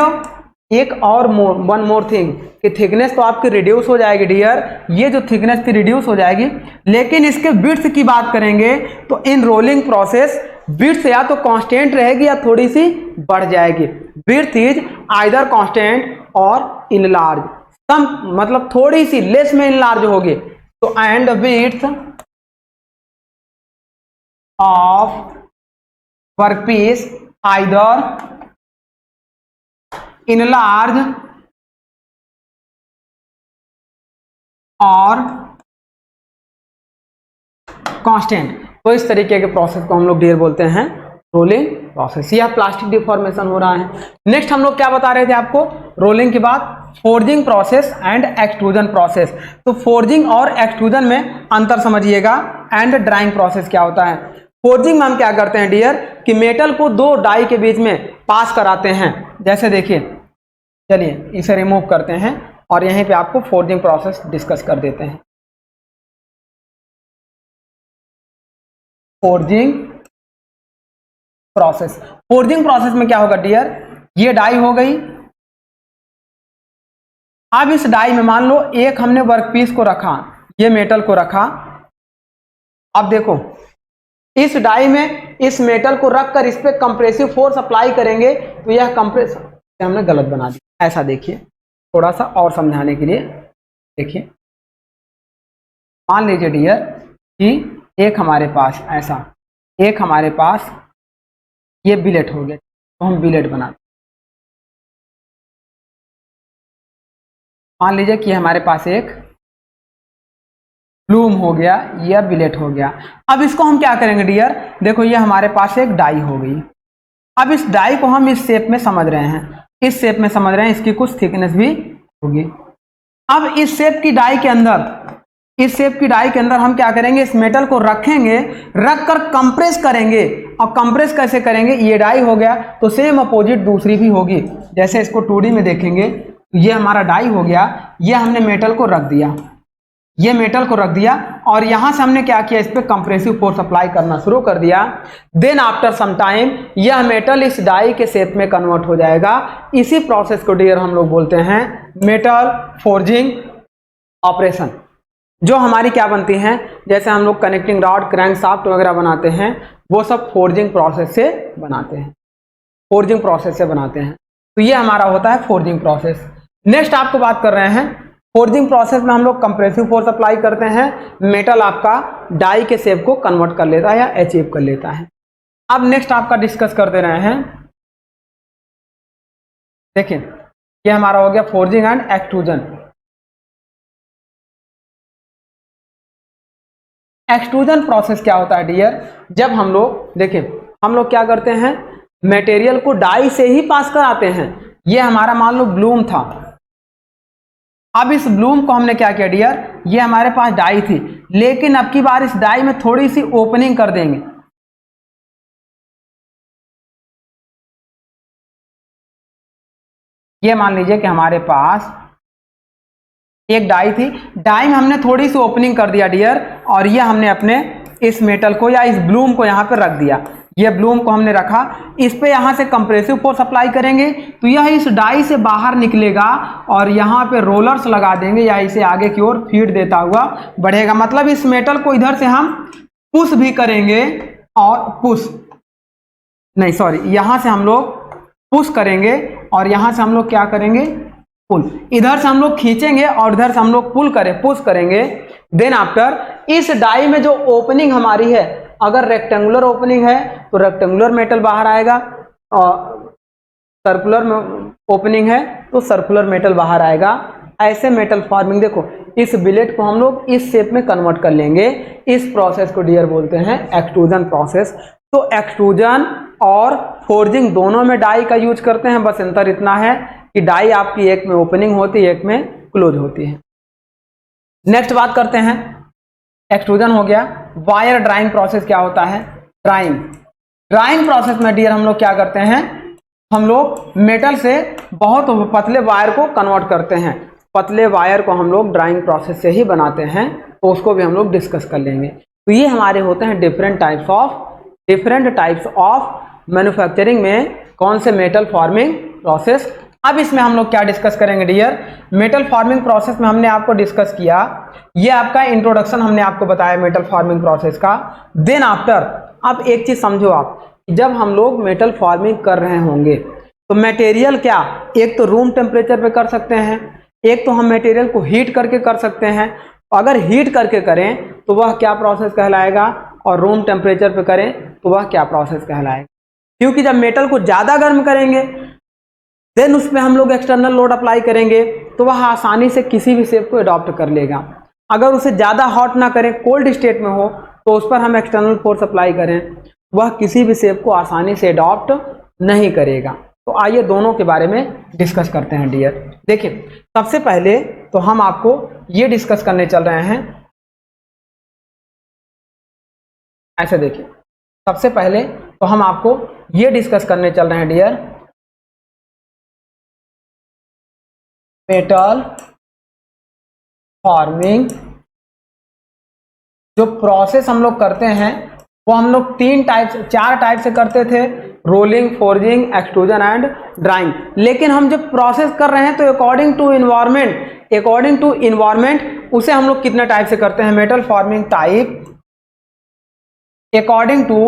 एक और वन मोर थिंग कि थिकनेस तो आपकी रिड्यूस हो जाएगी डियर, ये जो थिकनेस थी रिड्यूस हो जाएगी, लेकिन इसके विड्थ की बात करेंगे तो इन रोलिंग प्रोसेस विड्थ या तो कांस्टेंट रहेगी या थोड़ी सी बढ़ जाएगी, विड्थ इज आइदर कांस्टेंट और इनलार्ज, सम मतलब थोड़ी सी लेस में इनलार्ज होगी, तो and width of workpiece either enlarge और कांस्टेंट, तो इस तरीके के प्रोसेस को हम लोग डियर बोलते हैं रोलिंग प्रोसेस। यह प्लास्टिक डिफॉर्मेशन हो रहा है। नेक्स्ट हम लोग क्या बता रहे थे आपको, रोलिंग के बाद forging process and extrusion process, तो फोर्जिंग और एक्सट्रूजन में अंतर समझिएगा, एंड ड्राइंग प्रोसेस क्या होता है। फोर्जिंग में हम क्या करते हैं डियर कि मेटल को दो डाई के बीच में पास कराते हैं, जैसे देखिए, चलिए इसे रिमूव करते हैं और यहीं पे आपको फोर्जिंग प्रोसेस डिस्कस कर देते हैं। फोर्जिंग प्रोसेस में क्या होगा डियर, ये डाई हो गई, अब इस डाई में मान लो एक हमने वर्कपीस को रखा, ये मेटल को रखा, अब देखो इस डाई में इस मेटल को रखकर इस पे कंप्रेसिव फोर्स अप्लाई करेंगे तो यह कंप्रेस, हमने गलत बना दिया, ऐसा देखिए थोड़ा सा और समझाने के लिए, देखिए मान लीजिए डियर कि एक हमारे पास ऐसा, एक हमारे पास ये बिलेट हो गया, तो हम बिलेट बनाते, मान लीजिए कि हमारे पास एक ब्लूम हो गया या बिलेट हो गया। अब इसको हम क्या करेंगे डियर, देखो ये हमारे पास एक डाई हो गई, अब इस डाई को हम इस शेप में समझ रहे हैं, इस शेप में समझ रहे हैं, इसकी कुछ थिकनेस भी होगी। अब इस शेप की डाई के अंदर, इस शेप की डाई के अंदर हम क्या करेंगे, इस मेटल को रखेंगे, रखकर कंप्रेस करेंगे, और कंप्रेस कैसे करेंगे, ये डाई हो गया तो सेम अपोजिट दूसरी भी होगी, जैसे इसको 2D में देखेंगे, ये हमारा डाई हो गया, ये हमने मेटल को रख दिया, ये मेटल को रख दिया और यहां से हमने क्या किया, इस पे कंप्रेसिव फोर्स अप्लाई करना शुरू कर दिया। देन आफ्टर सम टाइम यह मेटल इस डाई के शेप में कन्वर्ट हो जाएगा। इसी प्रोसेस को डियर हम लोग बोलते हैं मेटल फोर्जिंग ऑपरेशन। जो हमारी क्या बनती हैं, जैसे हम लोग कनेक्टिंग रॉड, क्रैंकशाफ्ट वगैरह बनाते हैं, वो सब फोर्जिंग प्रोसेस से बनाते हैं, फोर्जिंग प्रोसेस से बनाते हैं। तो ये हमारा होता है फोर्जिंग प्रोसेस। नेक्स्ट आपको बात कर रहे हैं, फोर्जिंग प्रोसेस में हम लोग कंप्रेसिव फोर्स अप्लाई करते हैं, मेटल आपका डाई के शेप को कन्वर्ट कर लेता है या अचीव कर लेता है। अब नेक्स्ट आपका डिस्कस कर दे रहे हैं, देखिए ये हमारा हो गया forging and extrusion. Extrusion process क्या होता है डियर, जब हम लोग देखिए, हम लोग क्या करते हैं, मटेरियल को डाई से ही पास कराते हैं। ये हमारा मान लो ब्लूम था, अब इस ब्लूम को हमने क्या किया डियर, ये हमारे पास डाई थी, लेकिन अब की बार इस डाई में थोड़ी सी ओपनिंग कर देंगे, ये मान लीजिए कि हमारे पास एक डाई थी, डाई में हमने थोड़ी सी ओपनिंग कर दिया डियर, और ये हमने अपने इस मेटल को या इस ब्लूम को यहाँ पे रख दिया, ये ब्लूम को हमने रखा, इस पे यहाँ से कंप्रेसिव फोर्स अप्लाई करेंगे तो यह इस डाई से बाहर निकलेगा और यहाँ पे रोलर्स लगा देंगे या इसे आगे की ओर फीड देता हुआ बढ़ेगा। मतलब इस मेटल को इधर से हम पुश भी करेंगे और यहाँ से हम लोग पुश करेंगे और यहाँ से हम लोग क्या करेंगे, पुल। इधर से हम लोग खींचेंगे और इधर से हम लोग पुश करेंगे। देन आफ्टर इस डाई में जो ओपनिंग हमारी है, अगर रेक्टेंगुलर ओपनिंग है तो रेक्टेंगुलर मेटल बाहर आएगा, और सर्कुलर ओपनिंग है तो सर्कुलर मेटल बाहर आएगा। ऐसे मेटल फॉर्मिंग, देखो इस बिलेट को हम लोग इस शेप में कन्वर्ट कर लेंगे। इस प्रोसेस को डियर बोलते हैं एक्सट्रूजन प्रोसेस। तो एक्सट्रूजन और फोर्जिंग दोनों में डाई का यूज करते हैं, बस अंतर इतना है कि डाई आपकी एक में ओपनिंग होती है, एक में क्लोज होती है। नेक्स्ट बात करते हैं, एक्सट्रूजन हो गया। वायर ड्राइंग प्रोसेस क्या होता है, ड्राइंग प्रोसेस में डियर हम लोग क्या करते हैं, हम लोग मेटल से बहुत पतले वायर को कन्वर्ट करते हैं। पतले वायर को हम लोग ड्राइंग प्रोसेस से ही बनाते हैं, तो उसको भी हम लोग डिस्कस कर लेंगे। तो ये हमारे होते हैं डिफरेंट टाइप्स ऑफ मैन्युफैक्चरिंग में कौन से मेटल फॉर्मिंग प्रोसेस। अब इसमें हम लोग क्या डिस्कस करेंगे डियर, मेटल फॉर्मिंग प्रोसेस में हमने आपको डिस्कस किया, ये आपका इंट्रोडक्शन हमने आपको बताया मेटल फॉर्मिंग प्रोसेस का। देन आफ्टर, अब एक चीज समझो आप, जब हम लोग मेटल फॉर्मिंग कर रहे होंगे तो मटेरियल क्या, एक तो रूम टेम्परेचर पे कर सकते हैं, एक तो हम मटेरियल को हीट करके कर सकते हैं। अगर हीट करके करें तो वह क्या प्रोसेस कहलाएगा, और रूम टेम्परेचर पे करें तो वह क्या प्रोसेस कहलाएगा। क्योंकि जब मेटल को ज़्यादा गर्म करेंगे देन उस पर हम लोग एक्सटर्नल लोड अप्लाई करेंगे तो वह आसानी से किसी भी शेप को अडॉप्ट कर लेगा। अगर उसे ज़्यादा हॉट ना करें, कोल्ड स्टेट में हो, तो उस पर हम एक्सटर्नल फोर्स अप्लाई करें, वह किसी भी शेप को आसानी से अडॉप्ट नहीं करेगा। तो आइए दोनों के बारे में डिस्कस करते हैं डियर। देखिए सबसे पहले तो हम आपको ये डिस्कस करने चल रहे हैं, ऐसे देखिए, सबसे पहले तो हम आपको ये डिस्कस करने चल रहे हैं डियर, मेटल फॉर्मिंग जो प्रोसेस हम लोग करते हैं वो हम लोग चार टाइप से करते थे, rolling, forging, extrusion and drawing. लेकिन हम जब प्रोसेस कर रहे हैं तो अकॉर्डिंग टू इन्वायरमेंट उसे हम लोग कितने टाइप से करते हैं, metal forming type according to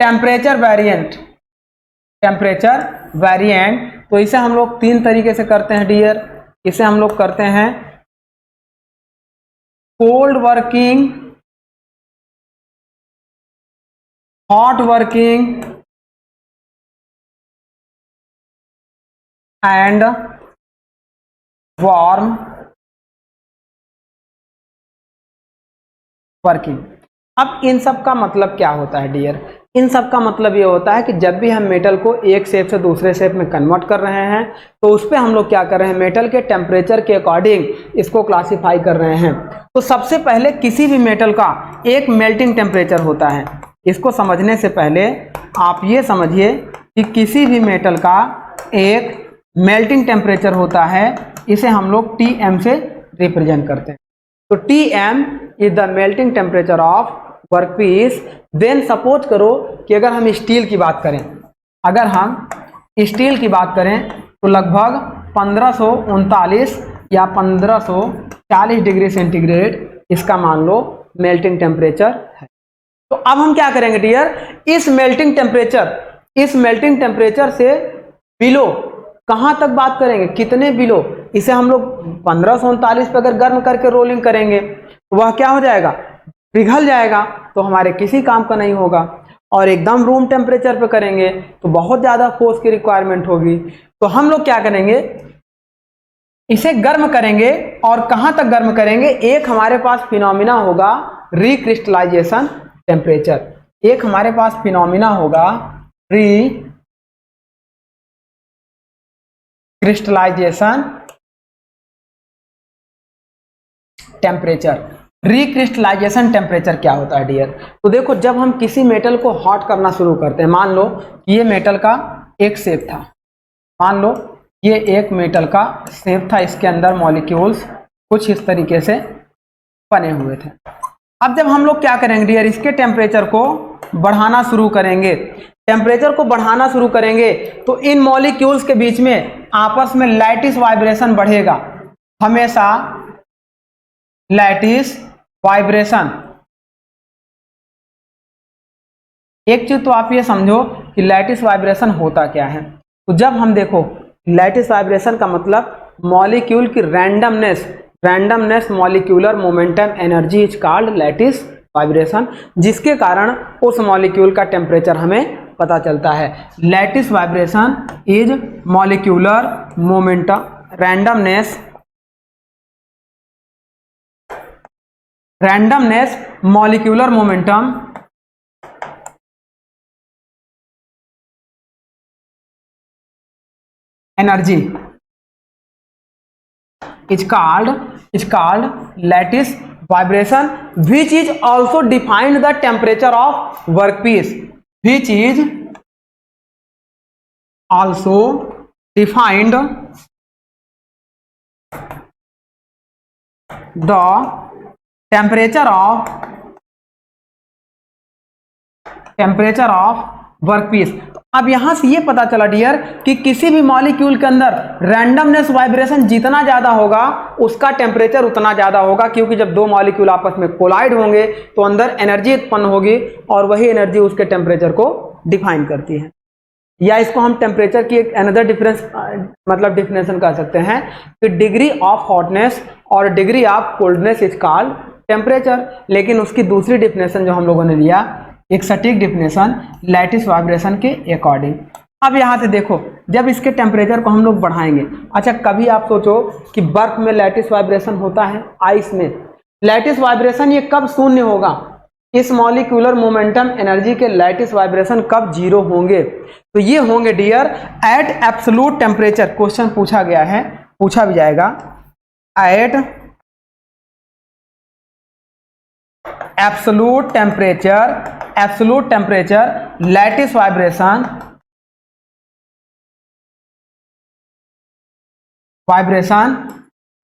temperature variant. तो इसे हम लोग तीन तरीके से करते हैं डियर। इसे हम लोग करते हैं cold working, hot working and warm working. अब इन सब का मतलब क्या होता है डियर, इन सब का मतलब ये होता है कि जब भी हम मेटल को एक शेप से दूसरे शेप में कन्वर्ट कर रहे हैं तो उस पर हम लोग क्या कर रहे हैं, मेटल के टेम्परेचर के अकॉर्डिंग इसको क्लासिफाई कर रहे हैं। तो सबसे पहले किसी भी मेटल का एक मेल्टिंग टेम्परेचर होता है। इसको समझने से पहले आप ये समझिए कि किसी भी मेटल का एक मेल्टिंग टेम्परेचर होता है, इसे हम लोग Tm से रिप्रेजेंट करते हैं। तो Tm is the melting temperature of workpiece. Then suppose करो कि अगर हम स्टील की बात करें, तो लगभग 1539 या 1540 डिग्री सेंटीग्रेड इसका मान लो मेल्टिंग टेम्परेचर है। तो अब हम क्या करेंगे डियर, इस मेल्टिंग टेम्परेचर से बिलो कहां तक बात करेंगे, कितने बिलो, इसे हम लोग 1539 पे अगर गर्म करके रोलिंग करेंगे तो वह क्या हो जाएगा, पिघल जाएगा, तो हमारे किसी काम का नहीं होगा। और एकदम रूम टेम्परेचर पे करेंगे तो बहुत ज़्यादा फोर्स की रिक्वायरमेंट होगी। तो हम लोग क्या करेंगे, इसे गर्म करेंगे। और कहाँ तक गर्म करेंगे, एक हमारे पास फिनोमिना होगा रिक्रिस्टलाइजेशन टेम्परेचर, एक हमारे पास फिनोमिना होगा रिक्रिस्टलाइजेशन टेम्परेचर। रिक्रिस्टलाइजेशन टेम्परेचर क्या होता है डियर, तो देखो जब हम किसी मेटल को हॉट करना शुरू करते हैं, मान लो कि ये मेटल का एक शेप था, मान लो ये एक मेटल का शेप था, इसके अंदर मॉलिक्यूल्स कुछ इस तरीके से बने हुए थे। अब जब हम लोग क्या करेंगे डियर, इसके टेम्परेचर को बढ़ाना शुरू करेंगे, टेम्परेचर को बढ़ाना शुरू करेंगे तो इन मॉलिक्यूल्स के बीच में आपस में लैटिस वाइब्रेशन बढ़ेगा, हमेशा लैटिस वाइब्रेशन। एक चीज तो आप ये समझो कि लैटिस वाइब्रेशन होता क्या है। तो जब हम देखो लैटिस वाइब्रेशन का मतलब मॉलिक्यूल की randomness molecular momentum energy is called lattice vibration, जिसके कारण उस मॉलिक्यूल का टेम्परेचर हमें पता चलता है। Lattice vibration is molecular momentum randomness molecular momentum energy is called lattice vibration, which is also defined the temperature of workpiece, which is also defined the temperature of workpiece. अब यहां से ये पता चला डियर कि किसी भी मॉलिक्यूल के अंदर रैंडमनेस वाइब्रेशन जितना ज्यादा होगा उसका टेम्परेचर उतना ज्यादा होगा, क्योंकि जब दो मॉलिक्यूल आपस में कोलाइड होंगे तो अंदर एनर्जी उत्पन्न होगी और वही एनर्जी उसके टेम्परेचर को डिफाइन करती है। या इसको हम टेम्परेचर की एक अनदर डिफिनेशन कर सकते हैं कि डिग्री ऑफ हॉटनेस और degree of coldness is called temperature. लेकिन उसकी दूसरी डिफिनेशन जो हम लोगों ने लिया, एक सटीक डिफिनेशन लैटिस वाइब्रेशन के अकॉर्डिंग। अब यहाँ से देखो जब इसके टेम्परेचर को हम लोग बढ़ाएंगे, अच्छा कभी आप सोचो कि बर्फ में लैटिस वाइब्रेशन होता है, आइस में लैटिस वाइब्रेशन ये कब शून्य होगा? इस मॉलिक्यूलर मोमेंटम एनर्जी के लैटिस वाइब्रेशन कब जीरो होंगे? तो ये होंगे dear at absolute temperature. Question पूछा गया है, पूछा भी जाएगा, at absolute temperature lattice vibration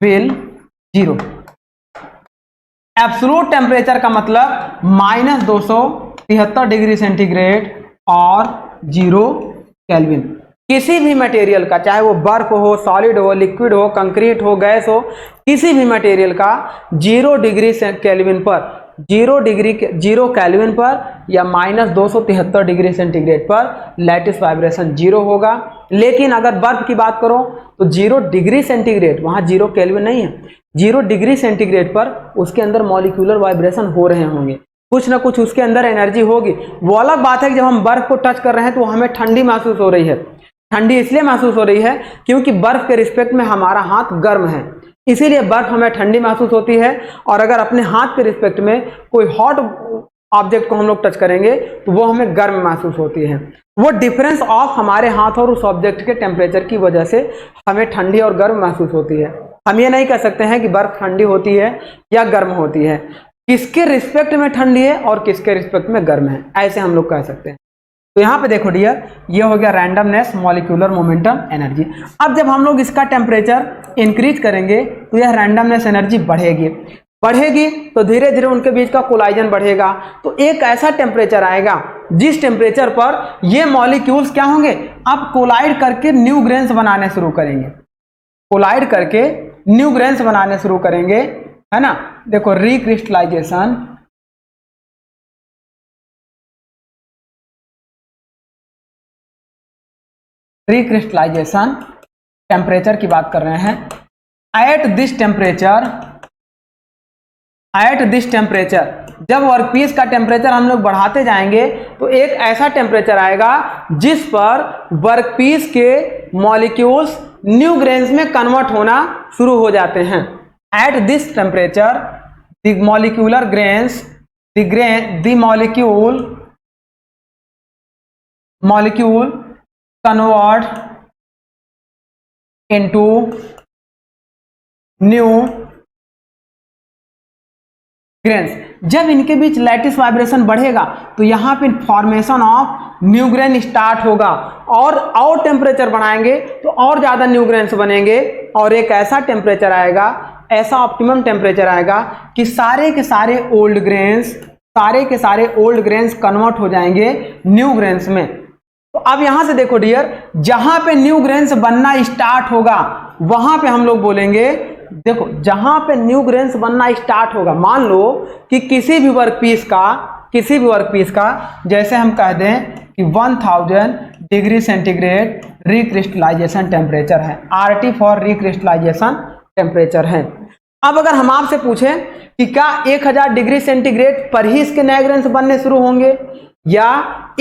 will zero. Absolute temperature का मतलब -273 डिग्री सेंटीग्रेड और 0 केल्विन। किसी भी मटेरियल का, चाहे वो बर्फ हो, सॉलिड हो, लिक्विड हो, कंक्रीट हो, गैस हो, किसी भी मटेरियल का 0 डिग्री केल्विन पर, 0 केल्विन पर या -273 डिग्री सेंटीग्रेड पर लैटिस वाइब्रेशन 0 होगा। लेकिन अगर बर्फ की बात करो तो 0 डिग्री सेंटीग्रेड, वहां 0 केल्विन नहीं है, 0 डिग्री सेंटीग्रेड पर उसके अंदर मॉलिक्यूलर वाइब्रेशन हो रहे होंगे, कुछ ना कुछ उसके अंदर एनर्जी होगी। वो अलग बात है कि जब हम बर्फ को टच कर रहे हैं तो हमें ठंडी महसूस हो रही है। ठंडी इसलिए महसूस हो रही है क्योंकि बर्फ के रिस्पेक्ट में हमारा हाथ गर्म है, इसीलिए बर्फ हमें ठंडी महसूस होती है। और अगर अपने हाथ के रिस्पेक्ट में कोई हॉट ऑब्जेक्ट को हम लोग टच करेंगे तो वो हमें गर्म महसूस होती है। वो डिफरेंस ऑफ हमारे हाथ और उस ऑब्जेक्ट के टेम्परेचर की वजह से हमें ठंडी और गर्म महसूस होती है। हम ये नहीं कह सकते हैं कि बर्फ ठंडी होती है या गर्म होती है, किसके रिस्पेक्ट में ठंडी है और किसके रिस्पेक्ट में गर्म है, ऐसे हम लोग कह सकते हैं। तो यहाँ पे देखो डियर, ये हो गया रैंडमनेस मॉलिक्यूलर मोमेंटम एनर्जी। अब जब हम लोग इसका टेम्परेचर इंक्रीज करेंगे तो यह रैंडमनेस एनर्जी बढ़ेगी तो धीरे धीरे उनके बीच का कोलाइजन बढ़ेगा। तो एक ऐसा टेम्परेचर आएगा जिस टेम्परेचर पर ये मॉलिक्यूल्स क्या होंगे, अब कोलाइड करके न्यू ग्रेन्स बनाने शुरू करेंगे, कोलाइड करके न्यू ग्रेन्स बनाने शुरू करेंगे, है ना। देखो रिक्रिस्टलाइजेशन टेम्परेचर की बात कर रहे हैं। एट दिस टेम्परेचर जब वर्कपीस का टेम्परेचर हम लोग बढ़ाते जाएंगे तो एक ऐसा टेम्परेचर आएगा जिस पर वर्कपीस के मॉलिक्यूल्स न्यू ग्रेन्स में कन्वर्ट होना शुरू हो जाते हैं। Eight this temperature the molecular grains the molecule convert into new grains। जब इनके बीच लैटिस वाइब्रेशन बढ़ेगा तो यहां पे formation of new grain start होगा और टेम्परेचर बढ़ाएंगे तो और ज्यादा न्यू ग्रेन्स बनेंगे और एक ऐसा टेम्परेचर आएगा ऐसा ऑप्टिमम टेम्परेचर आएगा कि सारे के सारे ओल्ड ग्रेन्स कन्वर्ट हो जाएंगे न्यू ग्रेन्स में। तो अब यहां से देखो डियर, जहां पे न्यू ग्रेन्स बनना स्टार्ट होगा वहां पे हम लोग बोलेंगे, देखो जहां पे न्यू ग्रेन्स बनना स्टार्ट होगा, मान लो कि किसी भी वर्कपीस का जैसे हम कह दें कि 1000 डिग्री सेंटीग्रेड रिक्रिस्टलाइजेशन टेम्परेचर है, RT फॉर रिक्रिस्टलाइजेशन टेम्परेचर है। अब अगर हम आपसे पूछें कि क्या 1000 डिग्री सेंटीग्रेड पर ही इसके नए ग्रेन्स बनने शुरू होंगे या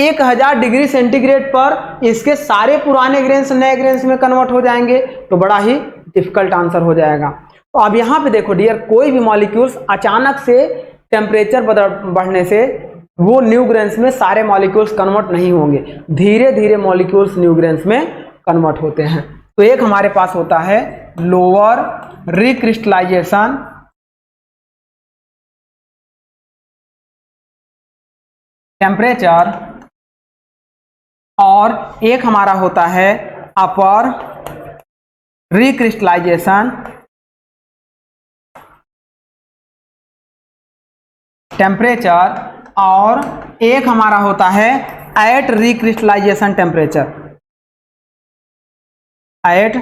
1000 डिग्री सेंटीग्रेड पर इसके सारे पुराने ग्रेन्स नए ग्रेन्स में कन्वर्ट हो जाएंगे, तो बड़ा ही डिफिकल्ट आंसर हो जाएगा। तो अब यहाँ पे देखो डियर, कोई भी मॉलिक्यूल्स अचानक से टेम्परेचर बढ़ने से वो न्यू ग्रेन्स में सारे मॉलिक्यूल्स कन्वर्ट नहीं होंगे, धीरे धीरे मॉलिक्यूल्स न्यू ग्रेन्स में कन्वर्ट होते हैं। तो एक हमारे पास होता है लोअर रिक्रिस्टलाइजेशन टेम्परेचर और एक हमारा होता है अपर रिक्रिस्टलाइजेशन टेम्परेचर और एक हमारा होता है एट रिक्रिस्टलाइजेशन टेम्परेचर। एट,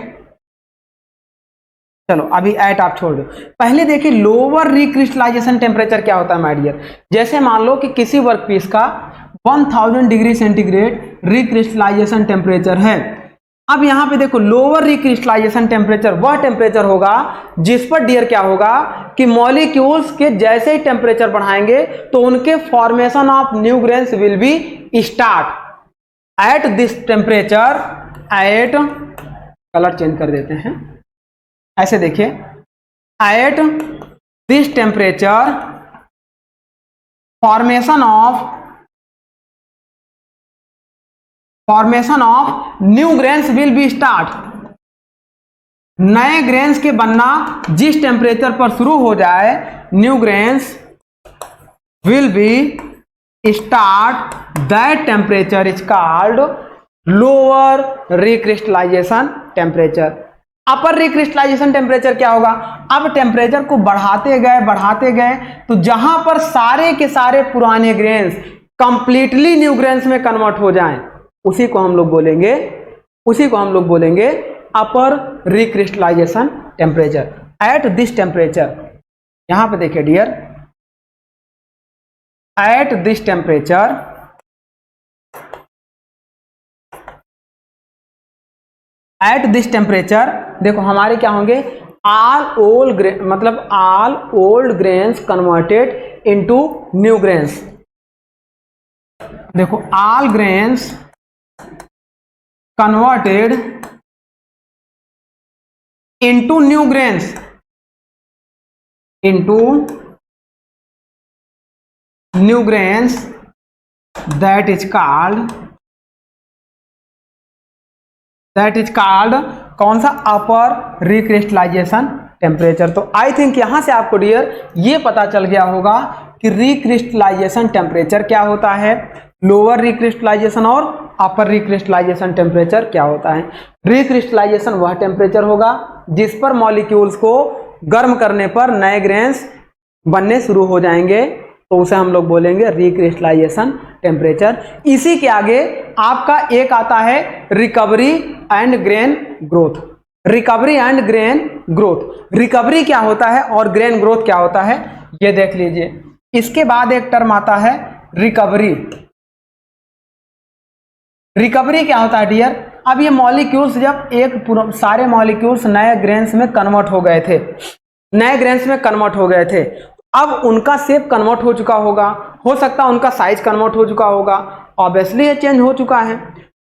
चलो अभी एट आप छोड़ दो, पहले देखिए लोअर रिक्रिस्टलाइजेशन टेम्परेचर क्या होता है माय डियर। जैसे मान लो कि किसी वर्कपीस का 1000 डिग्री सेंटीग्रेड रिक्रिस्टलाइजेशन टेम्परेचर है। अब यहां पे देखो लोअर रिक्रिस्टलाइजेशन टेम्परेचर वह टेम्परेचर होगा जिस पर डियर क्या होगा कि मॉलिक्यूल्स के जैसे ही टेम्परेचर बढ़ाएंगे तो उनके formation of new grains will be start at this temperature. At, colour change कर देते हैं, ऐसे देखिए, at this temperature formation of new grains will be start. नए ग्रेन्स के बनना जिस टेम्परेचर पर शुरू हो जाए, new grains will be start, that temperature is called lower recrystallization temperature. Upper recrystallization temperature क्या होगा, अब टेम्परेचर को बढ़ाते गए तो जहां पर सारे के सारे पुराने ग्रेन्स कंप्लीटली न्यू ग्रेन्स में कन्वर्ट हो जाएं, उसी को हम लोग बोलेंगे upper recrystallization temperature. At this temperature, यहां पे देखिए डियर, एट दिस टेम्परेचर देखो हमारे क्या होंगे, all old grains converted into new grains. देखो all grains converted into new grains, that is called कौन सा, अपर रिक्रिस्टलाइजेशन टेम्परेचर। तो आई थिंक यहां से आपको डियर ये पता चल गया होगा कि रिक्रिस्टलाइजेशन टेम्परेचर क्या होता है, लोअर रिक्रिस्टलाइजेशन और अपर रिक्रिस्टलाइजेशन टेम्परेचर क्या होता है। रिक्रिस्टलाइजेशन वह टेम्परेचर होगा जिस पर मॉलिक्यूल्स को गर्म करने पर नए ग्रेन्स बनने शुरू हो जाएंगे, तो उसे हम लोग बोलेंगे रिक्रिस्टलाइजेशन टेम्परेचर। इसी के आगे आपका एक आता है recovery and grain growth. Recovery क्या होता है और ग्रेन ग्रोथ क्या होता है ये देख लीजिए। इसके बाद एक टर्म आता है रिकवरी क्या होता है डियर, अब ये मॉलिक्यूल्स जब सारे मॉलिक्यूल्स नए ग्रेन्स में कन्वर्ट हो गए थे, अब उनका शेप कन्वर्ट हो चुका होगा, हो सकता है उनका साइज कन्वर्ट हो चुका होगा, ऑब्वियसली ये चेंज हो चुका है।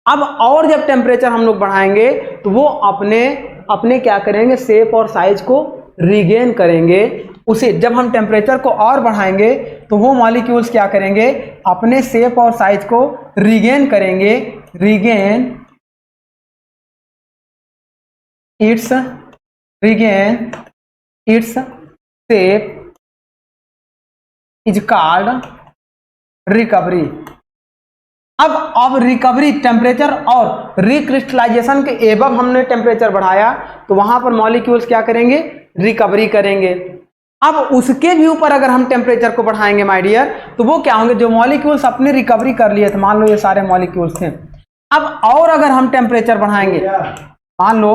अब और जब टेम्परेचर हम लोग बढ़ाएंगे तो वो अपने क्या करेंगे, शेप और साइज को रीगेन करेंगे। उसे जब हम टेम्परेचर को और बढ़ाएंगे तो वो मॉलिक्यूल्स क्या करेंगे, अपने शेप और साइज को रीगेन करेंगे। Regain its shape is called recovery. अब रिकवरी टेम्परेचर और रिक्रिस्टलाइजेशन के एबव हमने टेम्परेचर बढ़ाया तो वहां पर मॉलिक्यूल्स क्या करेंगे, रिकवरी करेंगे। अब उसके भी ऊपर अगर हम टेम्परेचर को बढ़ाएंगे माय डियर, तो वो क्या होंगे, जो मॉलिक्यूल्स अपने रिकवरी कर लिए थे, मान लो ये सारे मॉलिक्यूल्स थे, अब और अगर हम टेम्परेचर बढ़ाएंगे, मान लो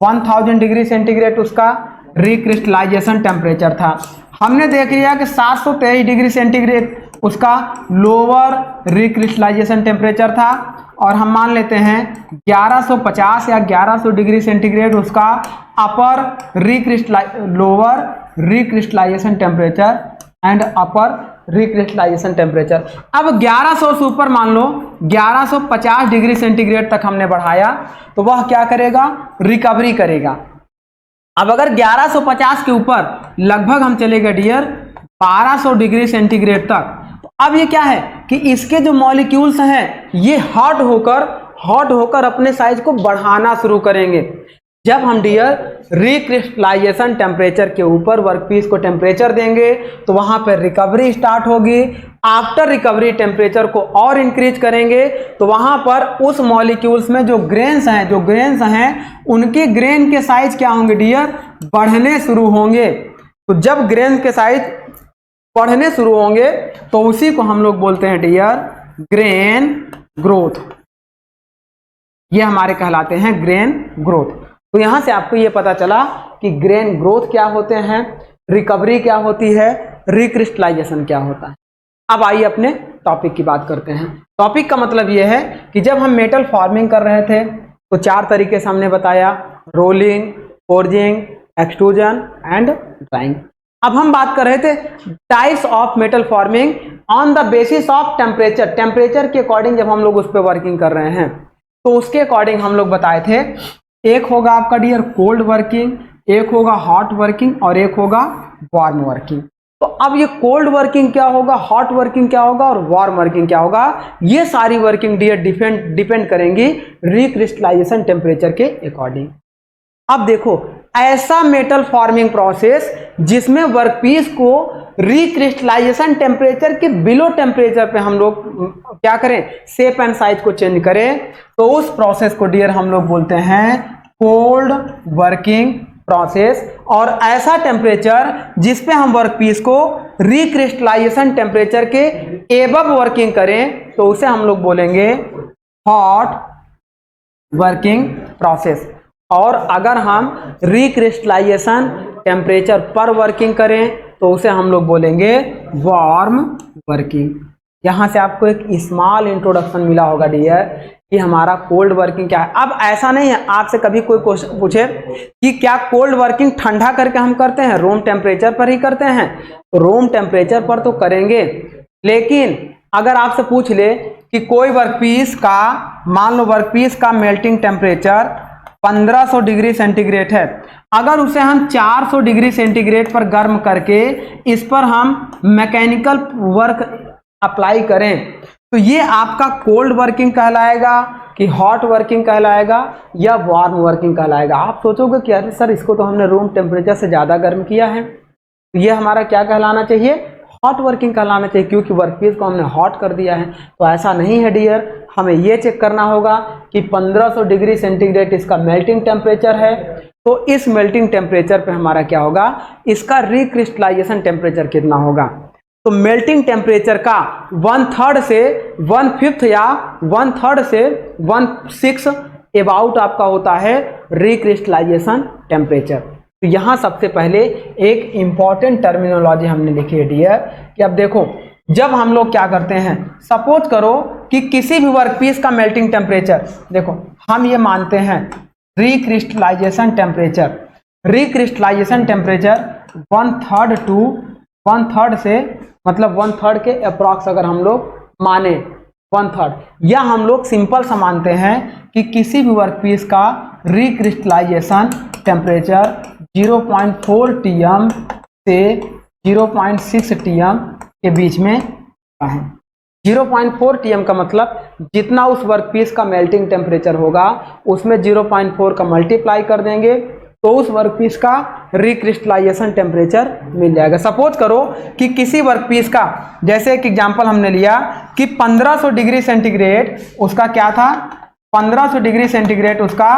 1000 डिग्री सेंटीग्रेड उसका रिक्रिस्टलाइजेशन टेम्परेचर था, हमने देख लिया कि 723 डिग्री सेंटीग्रेड उसका लोअर रिक्रिस्टलाइजेशन टेम्परेचर था, और हम मान लेते हैं 1150 या 1100 डिग्री सेंटीग्रेड उसका upper lower recrystallization temperature and upper recrystallization temperature. अब 1100 से ऊपर मान लो 1150 डिग्री सेंटीग्रेड तक हमने बढ़ाया तो वह क्या करेगा, रिकवरी करेगा। अब अगर 1150 के ऊपर लगभग हम चले गए डियर 1200 डिग्री सेंटीग्रेड तक, तो अब ये क्या है कि इसके जो मॉलिक्यूल्स हैं ये हॉट होकर अपने साइज को बढ़ाना शुरू करेंगे। जब हम डियर रिक्रिस्टलाइजेशन टेम्परेचर के ऊपर वर्कपीस को टेम्परेचर देंगे तो वहां पर रिकवरी स्टार्ट होगी। आफ्टर रिकवरी टेम्परेचर को और इंक्रीज करेंगे तो वहां पर उस मॉलिक्यूल्स में जो ग्रेन्स हैं उनके ग्रेन के साइज क्या होंगे डियर, बढ़ने शुरू होंगे। तो जब ग्रेन के साइज बढ़ने शुरू होंगे तो उसी को हम लोग बोलते हैं डियर ग्रेन ग्रोथ। ये हमारे कहलाते हैं ग्रेन ग्रोथ। तो यहां से आपको ये पता चला कि ग्रेन ग्रोथ क्या होते हैं, रिकवरी क्या होती है, रिक्रिस्टलाइजेशन क्या होता है। अब आइए अपने टॉपिक की बात करते हैं। टॉपिक का मतलब ये है कि जब हम मेटल फॉर्मिंग कर रहे थे तो 4 तरीके से हमने बताया, rolling, forging, extrusion and drawing. अब हम बात कर रहे थे types of metal forming on the basis of temperature के अकॉर्डिंग। जब हम लोग उस पर वर्किंग कर रहे हैं तो उसके अकॉर्डिंग हम लोग बताए थे, एक होगा आपका डियर कोल्ड वर्किंग, एक होगा हॉट वर्किंग और एक होगा वार्म वर्किंग। तो अब ये कोल्ड वर्किंग क्या होगा, हॉट वर्किंग क्या होगा और वार्म वर्किंग क्या होगा, ये सारी वर्किंग डियर डिपेंड करेंगी रिक्रिस्टलाइजेशन टेम्परेचर के अकॉर्डिंग। अब देखो, ऐसा मेटल फॉर्मिंग प्रोसेस जिसमें वर्कपीस को रिक्रिस्टलाइजेशन टेम्परेचर के बिलो टेम्परेचर पे हम लोग क्या करें, शेप एंड साइज को चेंज करें, तो उस प्रोसेस को डियर हम लोग बोलते हैं कोल्ड वर्किंग प्रोसेस। और ऐसा टेम्परेचर जिसपे हम वर्कपीस को रिक्रिस्टलाइजेशन टेम्परेचर के एबव वर्किंग करें तो उसे हम लोग बोलेंगे हॉट वर्किंग प्रोसेस। और अगर हम रिक्रिस्टलाइजेशन टेम्परेचर पर वर्किंग करें तो उसे हम लोग बोलेंगे वार्म वर्किंग। यहाँ से आपको एक स्मॉल इंट्रोडक्शन मिला होगा डियर कि हमारा कोल्ड वर्किंग क्या है। अब ऐसा नहीं है आपसे कभी कोई क्वेश्चन पूछे कि क्या कोल्ड वर्किंग ठंडा करके हम करते हैं, रूम टेम्परेचर पर ही करते हैं, तो रूम टेम्परेचर पर तो करेंगे, लेकिन अगर आपसे पूछ ले कि कोई वर्कपीस का, मान लो वर्कपीस का मेल्टिंग टेम्परेचर 1500 डिग्री सेंटीग्रेड है, अगर उसे हम 400 डिग्री सेंटीग्रेड पर गर्म करके इस पर हम मैकेनिकल वर्क अप्लाई करें तो ये आपका कोल्ड वर्किंग कहलाएगा कि हॉट वर्किंग कहलाएगा या वार्म वर्किंग कहलाएगा। आप सोचोगे कि अरे सर इसको तो हमने रूम टेम्परेचर से ज़्यादा गर्म किया है, तो ये हमारा क्या कहलाना चाहिए, हॉट वर्किंग कहलाना चाहिए, क्योंकि वर्कपीस को हमने हॉट कर दिया है। तो ऐसा नहीं है डियर, हमें ये चेक करना होगा कि 1500 डिग्री सेंटीग्रेड इसका मेल्टिंग टेम्परेचर है, तो इस मेल्टिंग टेम्परेचर पे हमारा क्या होगा, इसका रिक्रिस्टलाइजेशन टेम्परेचर कितना होगा। तो मेल्टिंग टेम्परेचर का 1/3 से 1/5 या 1/3 से 1/6 अबाउट आपका होता है रिक्रिस्टलाइजेशन टेम्परेचर। तो यहाँ सबसे पहले एक इंपॉर्टेंट टर्मिनोलॉजी हमने लिखी है डियर कि अब देखो, जब हम लोग क्या करते हैं, सपोज करो कि किसी भी वर्कपीस का मेल्टिंग टेम्परेचर, देखो हम ये मानते हैं रिक्रिस्टलाइजेशन टेम्परेचर 1/3 टू 1/3 से, मतलब 1/3 के अप्रॉक्स अगर हम लोग माने 1/3, या हम लोग सिंपल सा मानते हैं कि किसी भी वर्कपीस का रिक्रिस्टलाइजेशन टेम्परेचर 0.4 TM से 0.6 TM के बीच में है। 0.4 TM का मतलब जितना उस वर्कपीस का मेल्टिंग टेम्परेचर होगा उसमें 0.4 का मल्टीप्लाई कर देंगे तो उस वर्कपीस का रिक्रिस्टलाइजेशन टेम्परेचर मिल जाएगा। सपोज करो कि किसी वर्कपीस का, जैसे एक एग्जांपल हमने लिया कि 1500 डिग्री सेंटीग्रेड उसका क्या था, 1500 डिग्री सेंटीग्रेड उसका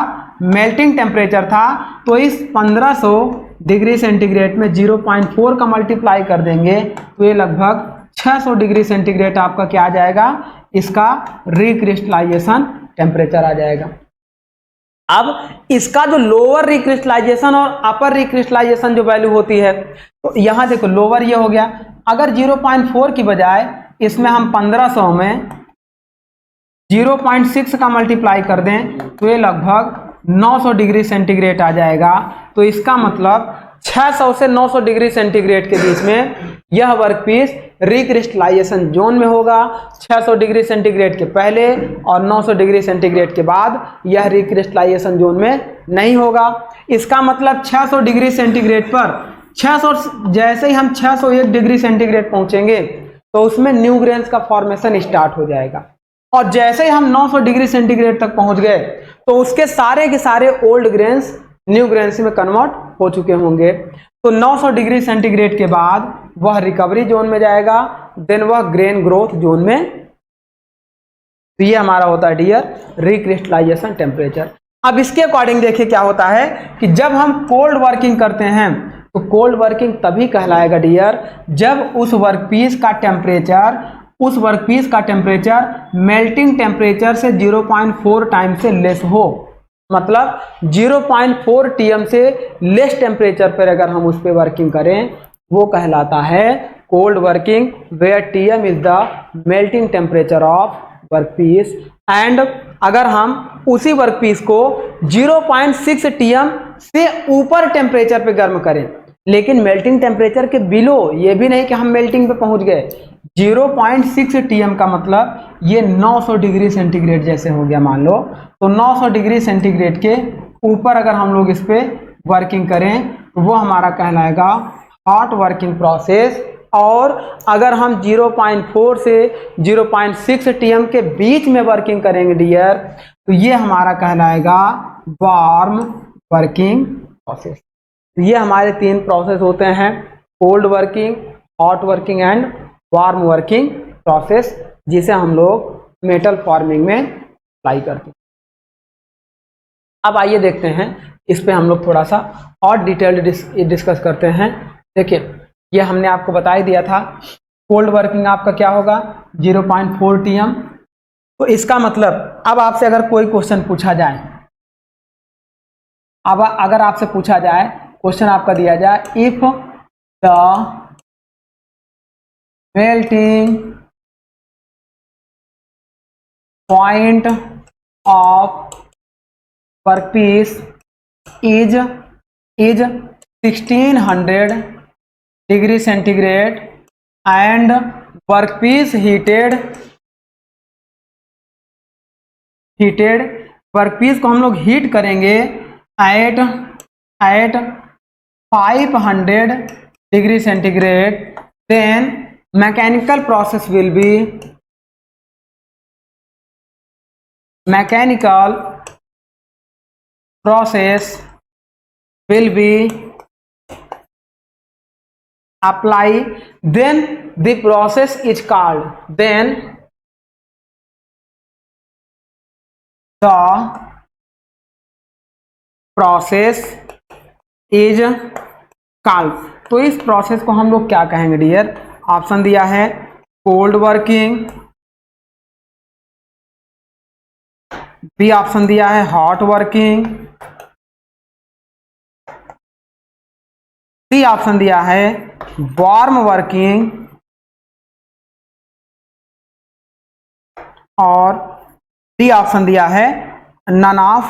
मेल्टिंग टेम्परेचर था। तो इस 1500 डिग्री सेंटीग्रेड में 0.4 का मल्टीप्लाई कर देंगे तो ये लगभग 600 डिग्री सेंटीग्रेड आपका क्या आ जाएगा, इसका रिक्रिस्टलाइजेशन टेम्परेचर आ जाएगा। अब इसका जो लोअर रिक्रिस्टलाइजेशन और अपर रिक्रिस्टलाइजेशन जो वैल्यू होती है, तो यहां देखो लोअर ये हो गया, अगर 0.4 की बजाय इसमें हम 1500 में 0.6 का मल्टीप्लाई कर दें तो ये लगभग 900 डिग्री सेंटीग्रेड आ जाएगा। तो इसका मतलब 600 से 900 डिग्री सेंटीग्रेड के बीच में यह वर्कपीस रिक्रिस्टलाइजेशन जोन में होगा। 600 डिग्री सेंटीग्रेड के पहले और 900 डिग्री सेंटीग्रेड के बाद यह रिक्रिस्टलाइजेशन जोन में नहीं होगा। इसका मतलब 600 डिग्री सेंटीग्रेड पर 600 जैसे ही हम 601 डिग्री सेंटीग्रेड पहुंचेंगे तो उसमें न्यू ग्रेन्स का फॉर्मेशन स्टार्ट हो जाएगा, और जैसे ही हम 900 डिग्री सेंटीग्रेड तक पहुंच गए तो उसके सारे के सारे ओल्ड ग्रेन्स न्यू ग्रेन्स में कन्वर्ट हो चुके होंगे। तो 900 डिग्री सेंटीग्रेड के बाद वह रिकवरी जोन में जाएगा, देन वह ग्रेन ग्रोथ जोन में। तो ये हमारा होता है डियर रिक्रिस्टलाइजेशन टेम्परेचर। अब इसके अकॉर्डिंग देखिए क्या होता है कि जब हम कोल्ड वर्किंग करते हैं तो कोल्ड वर्किंग तभी कहलाएगा डियर जब उस वर्कपीस का टेम्परेचर मेल्टिंग टेम्परेचर से 0.4 टाइम से लेस हो। मतलब 0.4 TM से लेस टेम्परेचर पर अगर हम उस पर वर्किंग करें वो कहलाता है cold working, where TM is the melting temperature of workpiece. And अगर हम उसी वर्कपीस को 0.6 TM से ऊपर टेम्परेचर पे गर्म करें, लेकिन मेल्टिंग टेम्परेचर के बिलो, ये भी नहीं कि हम मेल्टिंग पे पहुंच गए, 0.6 TM का मतलब ये 900 डिग्री सेंटीग्रेड जैसे हो गया मान लो। तो 900 डिग्री सेंटीग्रेड के ऊपर अगर हम लोग इस पे वर्किंग करें तो वो हमारा कहलाएगा हॉट वर्किंग प्रोसेस। और अगर हम 0.4 से 0.6 TM के बीच में वर्किंग करेंगे डियर तो ये हमारा कहलाएगा वार्म वर्किंग प्रोसेस। तो ये हमारे तीन प्रोसेस होते हैं, cold working, hot working and warm working process, जिसे हम लोग मेटल फॉर्मिंग में अप्लाई करते हैं। अब आइए देखते हैं इस पे हम लोग थोड़ा सा और डिटेल्ड डिस्कस करते हैं। देखिए ये हमने आपको बता ही दिया था, कोल्ड वर्किंग आपका क्या होगा 0.4 TM। तो इसका मतलब अब आपसे अगर कोई क्वेश्चन पूछा जाए, अब अगर आपसे पूछा जाए क्वेश्चन आपका दिया जाए, if the melting point of workpiece is 1600 degree centigrade and workpiece heated workpiece को हम लोग हीट करेंगे at 500 degree centigrade, then mechanical process will be apply, then the process is called, then the process is called। तो इस process को हम लोग क्या कहेंगे डियर? ऑप्शन दिया है कोल्ड वर्किंग, बी ऑप्शन दिया है हॉट वर्किंग, सी ऑप्शन दिया है वार्म वर्किंग, और डी ऑप्शन दिया है नन ऑफ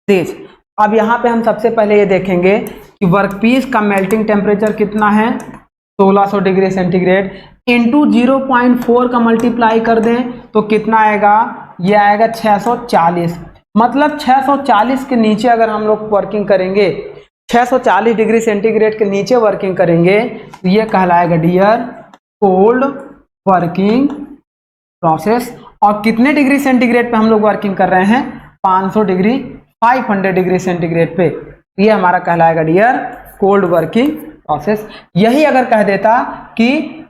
दिस। अब यहां पे हम सबसे पहले ये देखेंगे कि वर्कपीस का मेल्टिंग टेम्परेचर कितना है 1600 डिग्री सेंटीग्रेड इंटू 0.4 का मल्टीप्लाई कर दें तो कितना आएगा, ये आएगा 640। मतलब 640 के नीचे अगर हम लोग वर्किंग करेंगे, 640 डिग्री सेंटीग्रेड के नीचे वर्किंग करेंगे तो ये कहलाएगा डियर कोल्ड वर्किंग प्रोसेस। और कितने डिग्री सेंटीग्रेड पे हम लोग वर्किंग कर रहे हैं, 500 डिग्री सेंटीग्रेड पे, ये हमारा कहलाएगा डियर कोल्ड वर्किंग प्रोसेस। यही अगर कह देता कि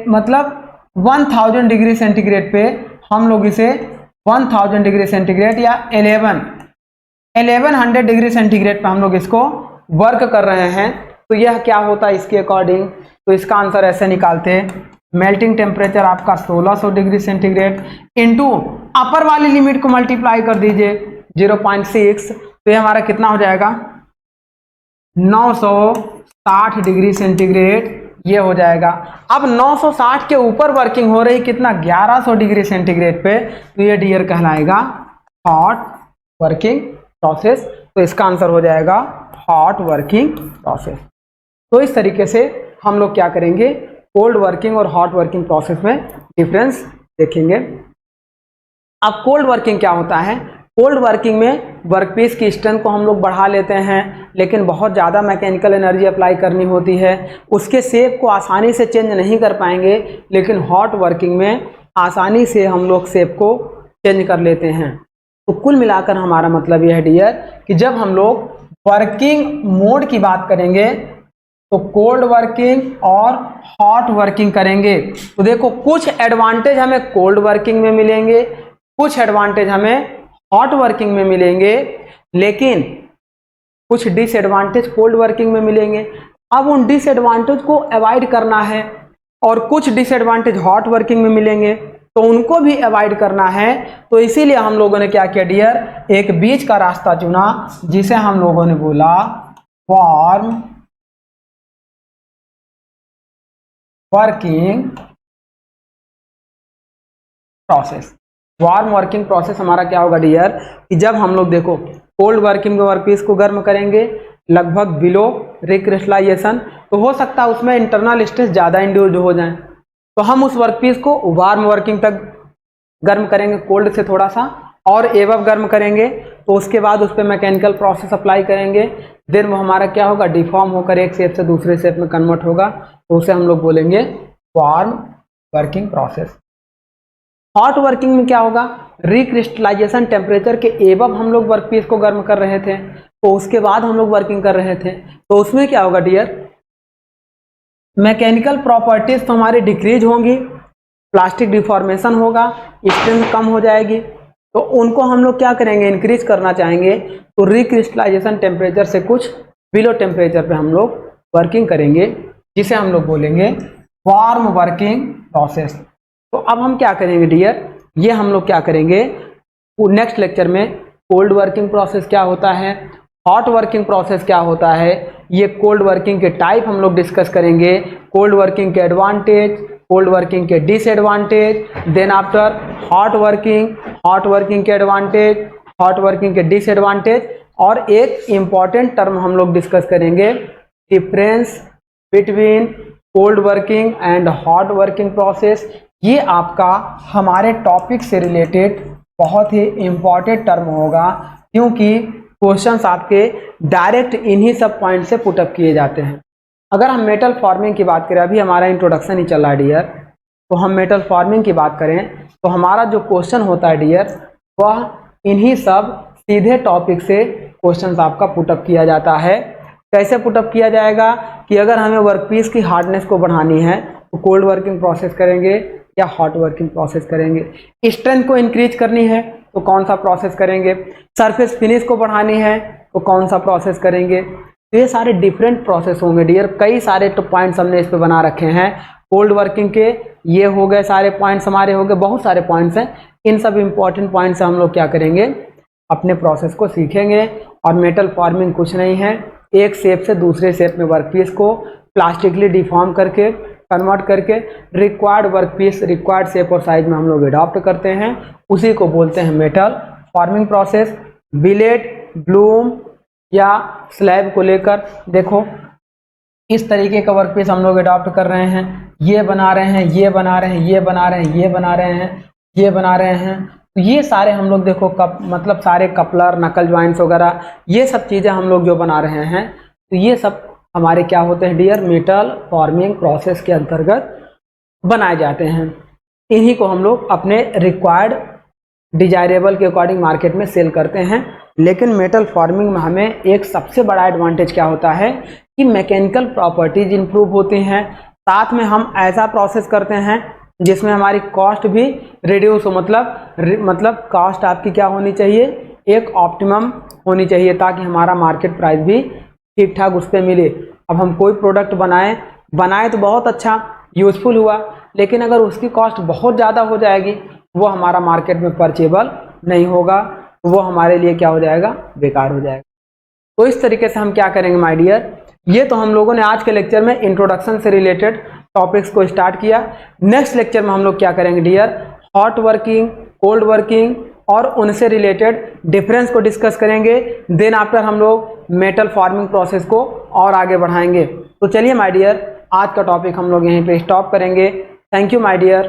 मतलब 1000 डिग्री सेंटीग्रेड पे हम लोग इसे 1000 डिग्री सेंटीग्रेड या 1100 डिग्री सेंटीग्रेड पे हम लोग इसको वर्क कर रहे हैं। तो यह क्या होता है इसके अकॉर्डिंग, तो इसका आंसर ऐसे निकालते हैं, मेल्टिंग टेम्परेचर आपका 1600 डिग्री सेंटीग्रेड इंटू अपर वाली लिमिट को मल्टीप्लाई कर दीजिए 0.6, तो ये हमारा कितना हो जाएगा 960 डिग्री सेंटीग्रेड ये हो जाएगा। अब 960 के ऊपर वर्किंग हो रही कितना 1100 डिग्री सेंटीग्रेड पे, तो ये डियर कहलाएगा हॉट वर्किंग प्रोसेस। तो इसका आंसर हो जाएगा हॉट वर्किंग प्रोसेस। तो इस तरीके से हम लोग क्या करेंगे, कोल्ड वर्किंग और हॉट वर्किंग प्रोसेस में डिफरेंस देखेंगे। अब कोल्ड वर्किंग क्या होता है, कोल्ड वर्किंग में वर्कपीस की स्ट्रेंथ को हम लोग बढ़ा लेते हैं, लेकिन बहुत ज़्यादा मैकेनिकल एनर्जी अप्लाई करनी होती है, उसके शेप को आसानी से चेंज नहीं कर पाएंगे। लेकिन हॉट वर्किंग में आसानी से हम लोग शेप को चेंज कर लेते हैं। तो कुल मिलाकर हमारा मतलब यह है डियर कि जब हम लोग वर्किंग मोड की बात करेंगे तो कोल्ड वर्किंग और हॉट वर्किंग करेंगे, तो देखो कुछ एडवांटेज हमें कोल्ड वर्किंग में मिलेंगे, कुछ एडवांटेज हमें हॉट वर्किंग में मिलेंगे, लेकिन कुछ डिसएडवांटेज कोल्ड वर्किंग में मिलेंगे। अब उन डिसएडवांटेज को अवॉइड करना है और कुछ डिसएडवांटेज हॉट वर्किंग में मिलेंगे तो उनको भी अवॉइड करना है। तो इसीलिए हम लोगों ने क्या किया डियर, एक बीच का रास्ता चुना जिसे हम लोगों ने बोला warm working process. Warm working process हमारा क्या होगा डियर कि जब हम लोग देखो कोल्ड वर्किंग में वर्कपीस को गर्म करेंगे लगभग बिलो रिक्रिस्टलाइजेशन, तो हो सकता है उसमें इंटरनल स्ट्रेस ज़्यादा इंड्यूस्ड हो जाए, तो हम उस वर्कपीस को वार्म वर्किंग तक गर्म करेंगे, कोल्ड से थोड़ा सा और एवब गर्म करेंगे, तो उसके बाद उस पर मैकेनिकल प्रोसेस अप्लाई करेंगे। देन वो हमारा क्या होगा, डिफॉर्म होकर एक शेप से दूसरे शेप में कन्वर्ट होगा, तो उसे हम लोग बोलेंगे warm working process. Hot working में क्या होगा, रिक्रिस्टलाइजेशन टेम्परेचर के एवब हम लोग वर्कपीस को गर्म कर रहे थे, तो उसके बाद हम लोग वर्किंग कर रहे थे, तो उसमें क्या होगा डियर, मैकेनिकल प्रॉपर्टीज तो हमारी डिक्रीज होंगी, प्लास्टिक डिफॉर्मेशन होगा, स्ट्रेंथ कम हो जाएगी, तो उनको हम लोग क्या करेंगे, इंक्रीज करना चाहेंगे, तो रिक्रिस्टलाइजेशन टेम्परेचर से कुछ बिलो टेम्परेचर पे हम लोग वर्किंग करेंगे, जिसे हम लोग बोलेंगे वार्म वर्किंग प्रोसेस। तो अब हम क्या करेंगे डियर, ये हम लोग क्या करेंगे नेक्स्ट लेक्चर में, कोल्ड वर्किंग प्रोसेस क्या होता है, हॉट वर्किंग प्रोसेस क्या होता है, ये कोल्ड वर्किंग के टाइप हम लोग डिस्कस करेंगे, कोल्ड वर्किंग के एडवांटेज, कोल्ड वर्किंग के disadvantage, then after hot working के एडवांटेज, हॉट वर्किंग के डिसएडवांटेज, और एक इम्पॉर्टेंट टर्म हम लोग डिस्कस करेंगे, difference between cold working and hot working process. ये आपका हमारे टॉपिक से रिलेटेड बहुत ही इम्पॉर्टेंट टर्म होगा, क्योंकि क्वेश्चंस आपके डायरेक्ट इन्हीं सब पॉइंट से पुटअप किए जाते हैं। अगर हम मेटल फॉर्मिंग की बात करें, अभी हमारा इंट्रोडक्शन ही चल रहा है डियर, तो हम मेटल फॉर्मिंग की बात करें तो हमारा जो क्वेश्चन होता है डियर, वह इन्हीं सब सीधे टॉपिक से क्वेश्चंस आपका पुटअप किया जाता है। कैसे पुटअप किया जाएगा कि अगर हमें वर्कपीस की हार्डनेस को बढ़ानी है तो कोल्ड वर्किंग प्रोसेस करेंगे या हॉट वर्किंग प्रोसेस करेंगे, स्ट्रेंथ को इंक्रीज करनी है तो कौन सा प्रोसेस करेंगे, सरफेस फिनिश को बढ़ानी है तो कौन सा प्रोसेस करेंगे। तो ये सारे डिफरेंट प्रोसेस होंगे डियर, कई सारे तो पॉइंट्स हमने इस पे बना रखे हैं। कोल्ड वर्किंग के ये हो गए सारे पॉइंट्स, हमारे हो गए, बहुत सारे पॉइंट्स हैं, इन सब इंपॉर्टेंट पॉइंट से हम लोग क्या करेंगे, अपने प्रोसेस को सीखेंगे। और मेटल फॉर्मिंग कुछ नहीं है, एक शेप से दूसरे शेप में वर्कपीस को प्लास्टिकली डिफॉर्म करके कन्वर्ट करके रिक्वायर्ड वर्कपीस रिक्वायर्ड शेप और साइज में हम लोग अडॉप्ट करते हैं, उसी को बोलते हैं metal forming process. Billet, bloom या स्लैब को लेकर देखो इस तरीके का वर्कपीस हम लोग अडॉप्ट कर रहे हैं, ये बना रहे हैं, ये बना रहे हैं, ये बना रहे हैं, ये बना रहे हैं, ये बना रहे हैं, तो ये सारे हम लोग देखो मतलब सारे कपलर, नकल ज्वाइंट्स वगैरह, ये सब चीज़ें हम लोग जो बना रहे हैं, तो ये सब हमारे क्या होते हैं डियर, मेटल फॉर्मिंग प्रोसेस के अंतर्गत बनाए जाते हैं। इन्हीं को हम लोग अपने रिक्वायर्ड डिजायरेबल के अकॉर्डिंग मार्केट में सेल करते हैं। लेकिन मेटल फॉर्मिंग में हमें एक सबसे बड़ा एडवांटेज क्या होता है कि मैकेनिकल प्रॉपर्टीज इंप्रूव होती हैं, साथ में हम ऐसा प्रोसेस करते हैं जिसमें हमारी कॉस्ट भी रिड्यूस हो, मतलब कॉस्ट आपकी क्या होनी चाहिए, एक ऑप्टिमम होनी चाहिए, ताकि हमारा मार्केट प्राइस भी ठीक ठाक उस पर मिले। अब हम कोई प्रोडक्ट बनाए तो बहुत अच्छा यूज़फुल हुआ, लेकिन अगर उसकी कॉस्ट बहुत ज़्यादा हो जाएगी, वो हमारा मार्केट में परचेबल नहीं होगा, वो हमारे लिए क्या हो जाएगा, बेकार हो जाएगा। तो इस तरीके से हम क्या करेंगे माय डियर, ये तो हम लोगों ने आज के लेक्चर में इंट्रोडक्शन से रिलेटेड टॉपिक्स को स्टार्ट किया। नेक्स्ट लेक्चर में हम लोग क्या करेंगे dear, hot working, cold working और उनसे रिलेटेड डिफरेंस को डिस्कस करेंगे। देन आफ्टर हम लोग मेटल फार्मिंग प्रोसेस को और आगे बढ़ाएंगे। तो चलिए माय डियर, आज का टॉपिक हम लोग यहीं पे स्टॉप करेंगे। Thank you my dear.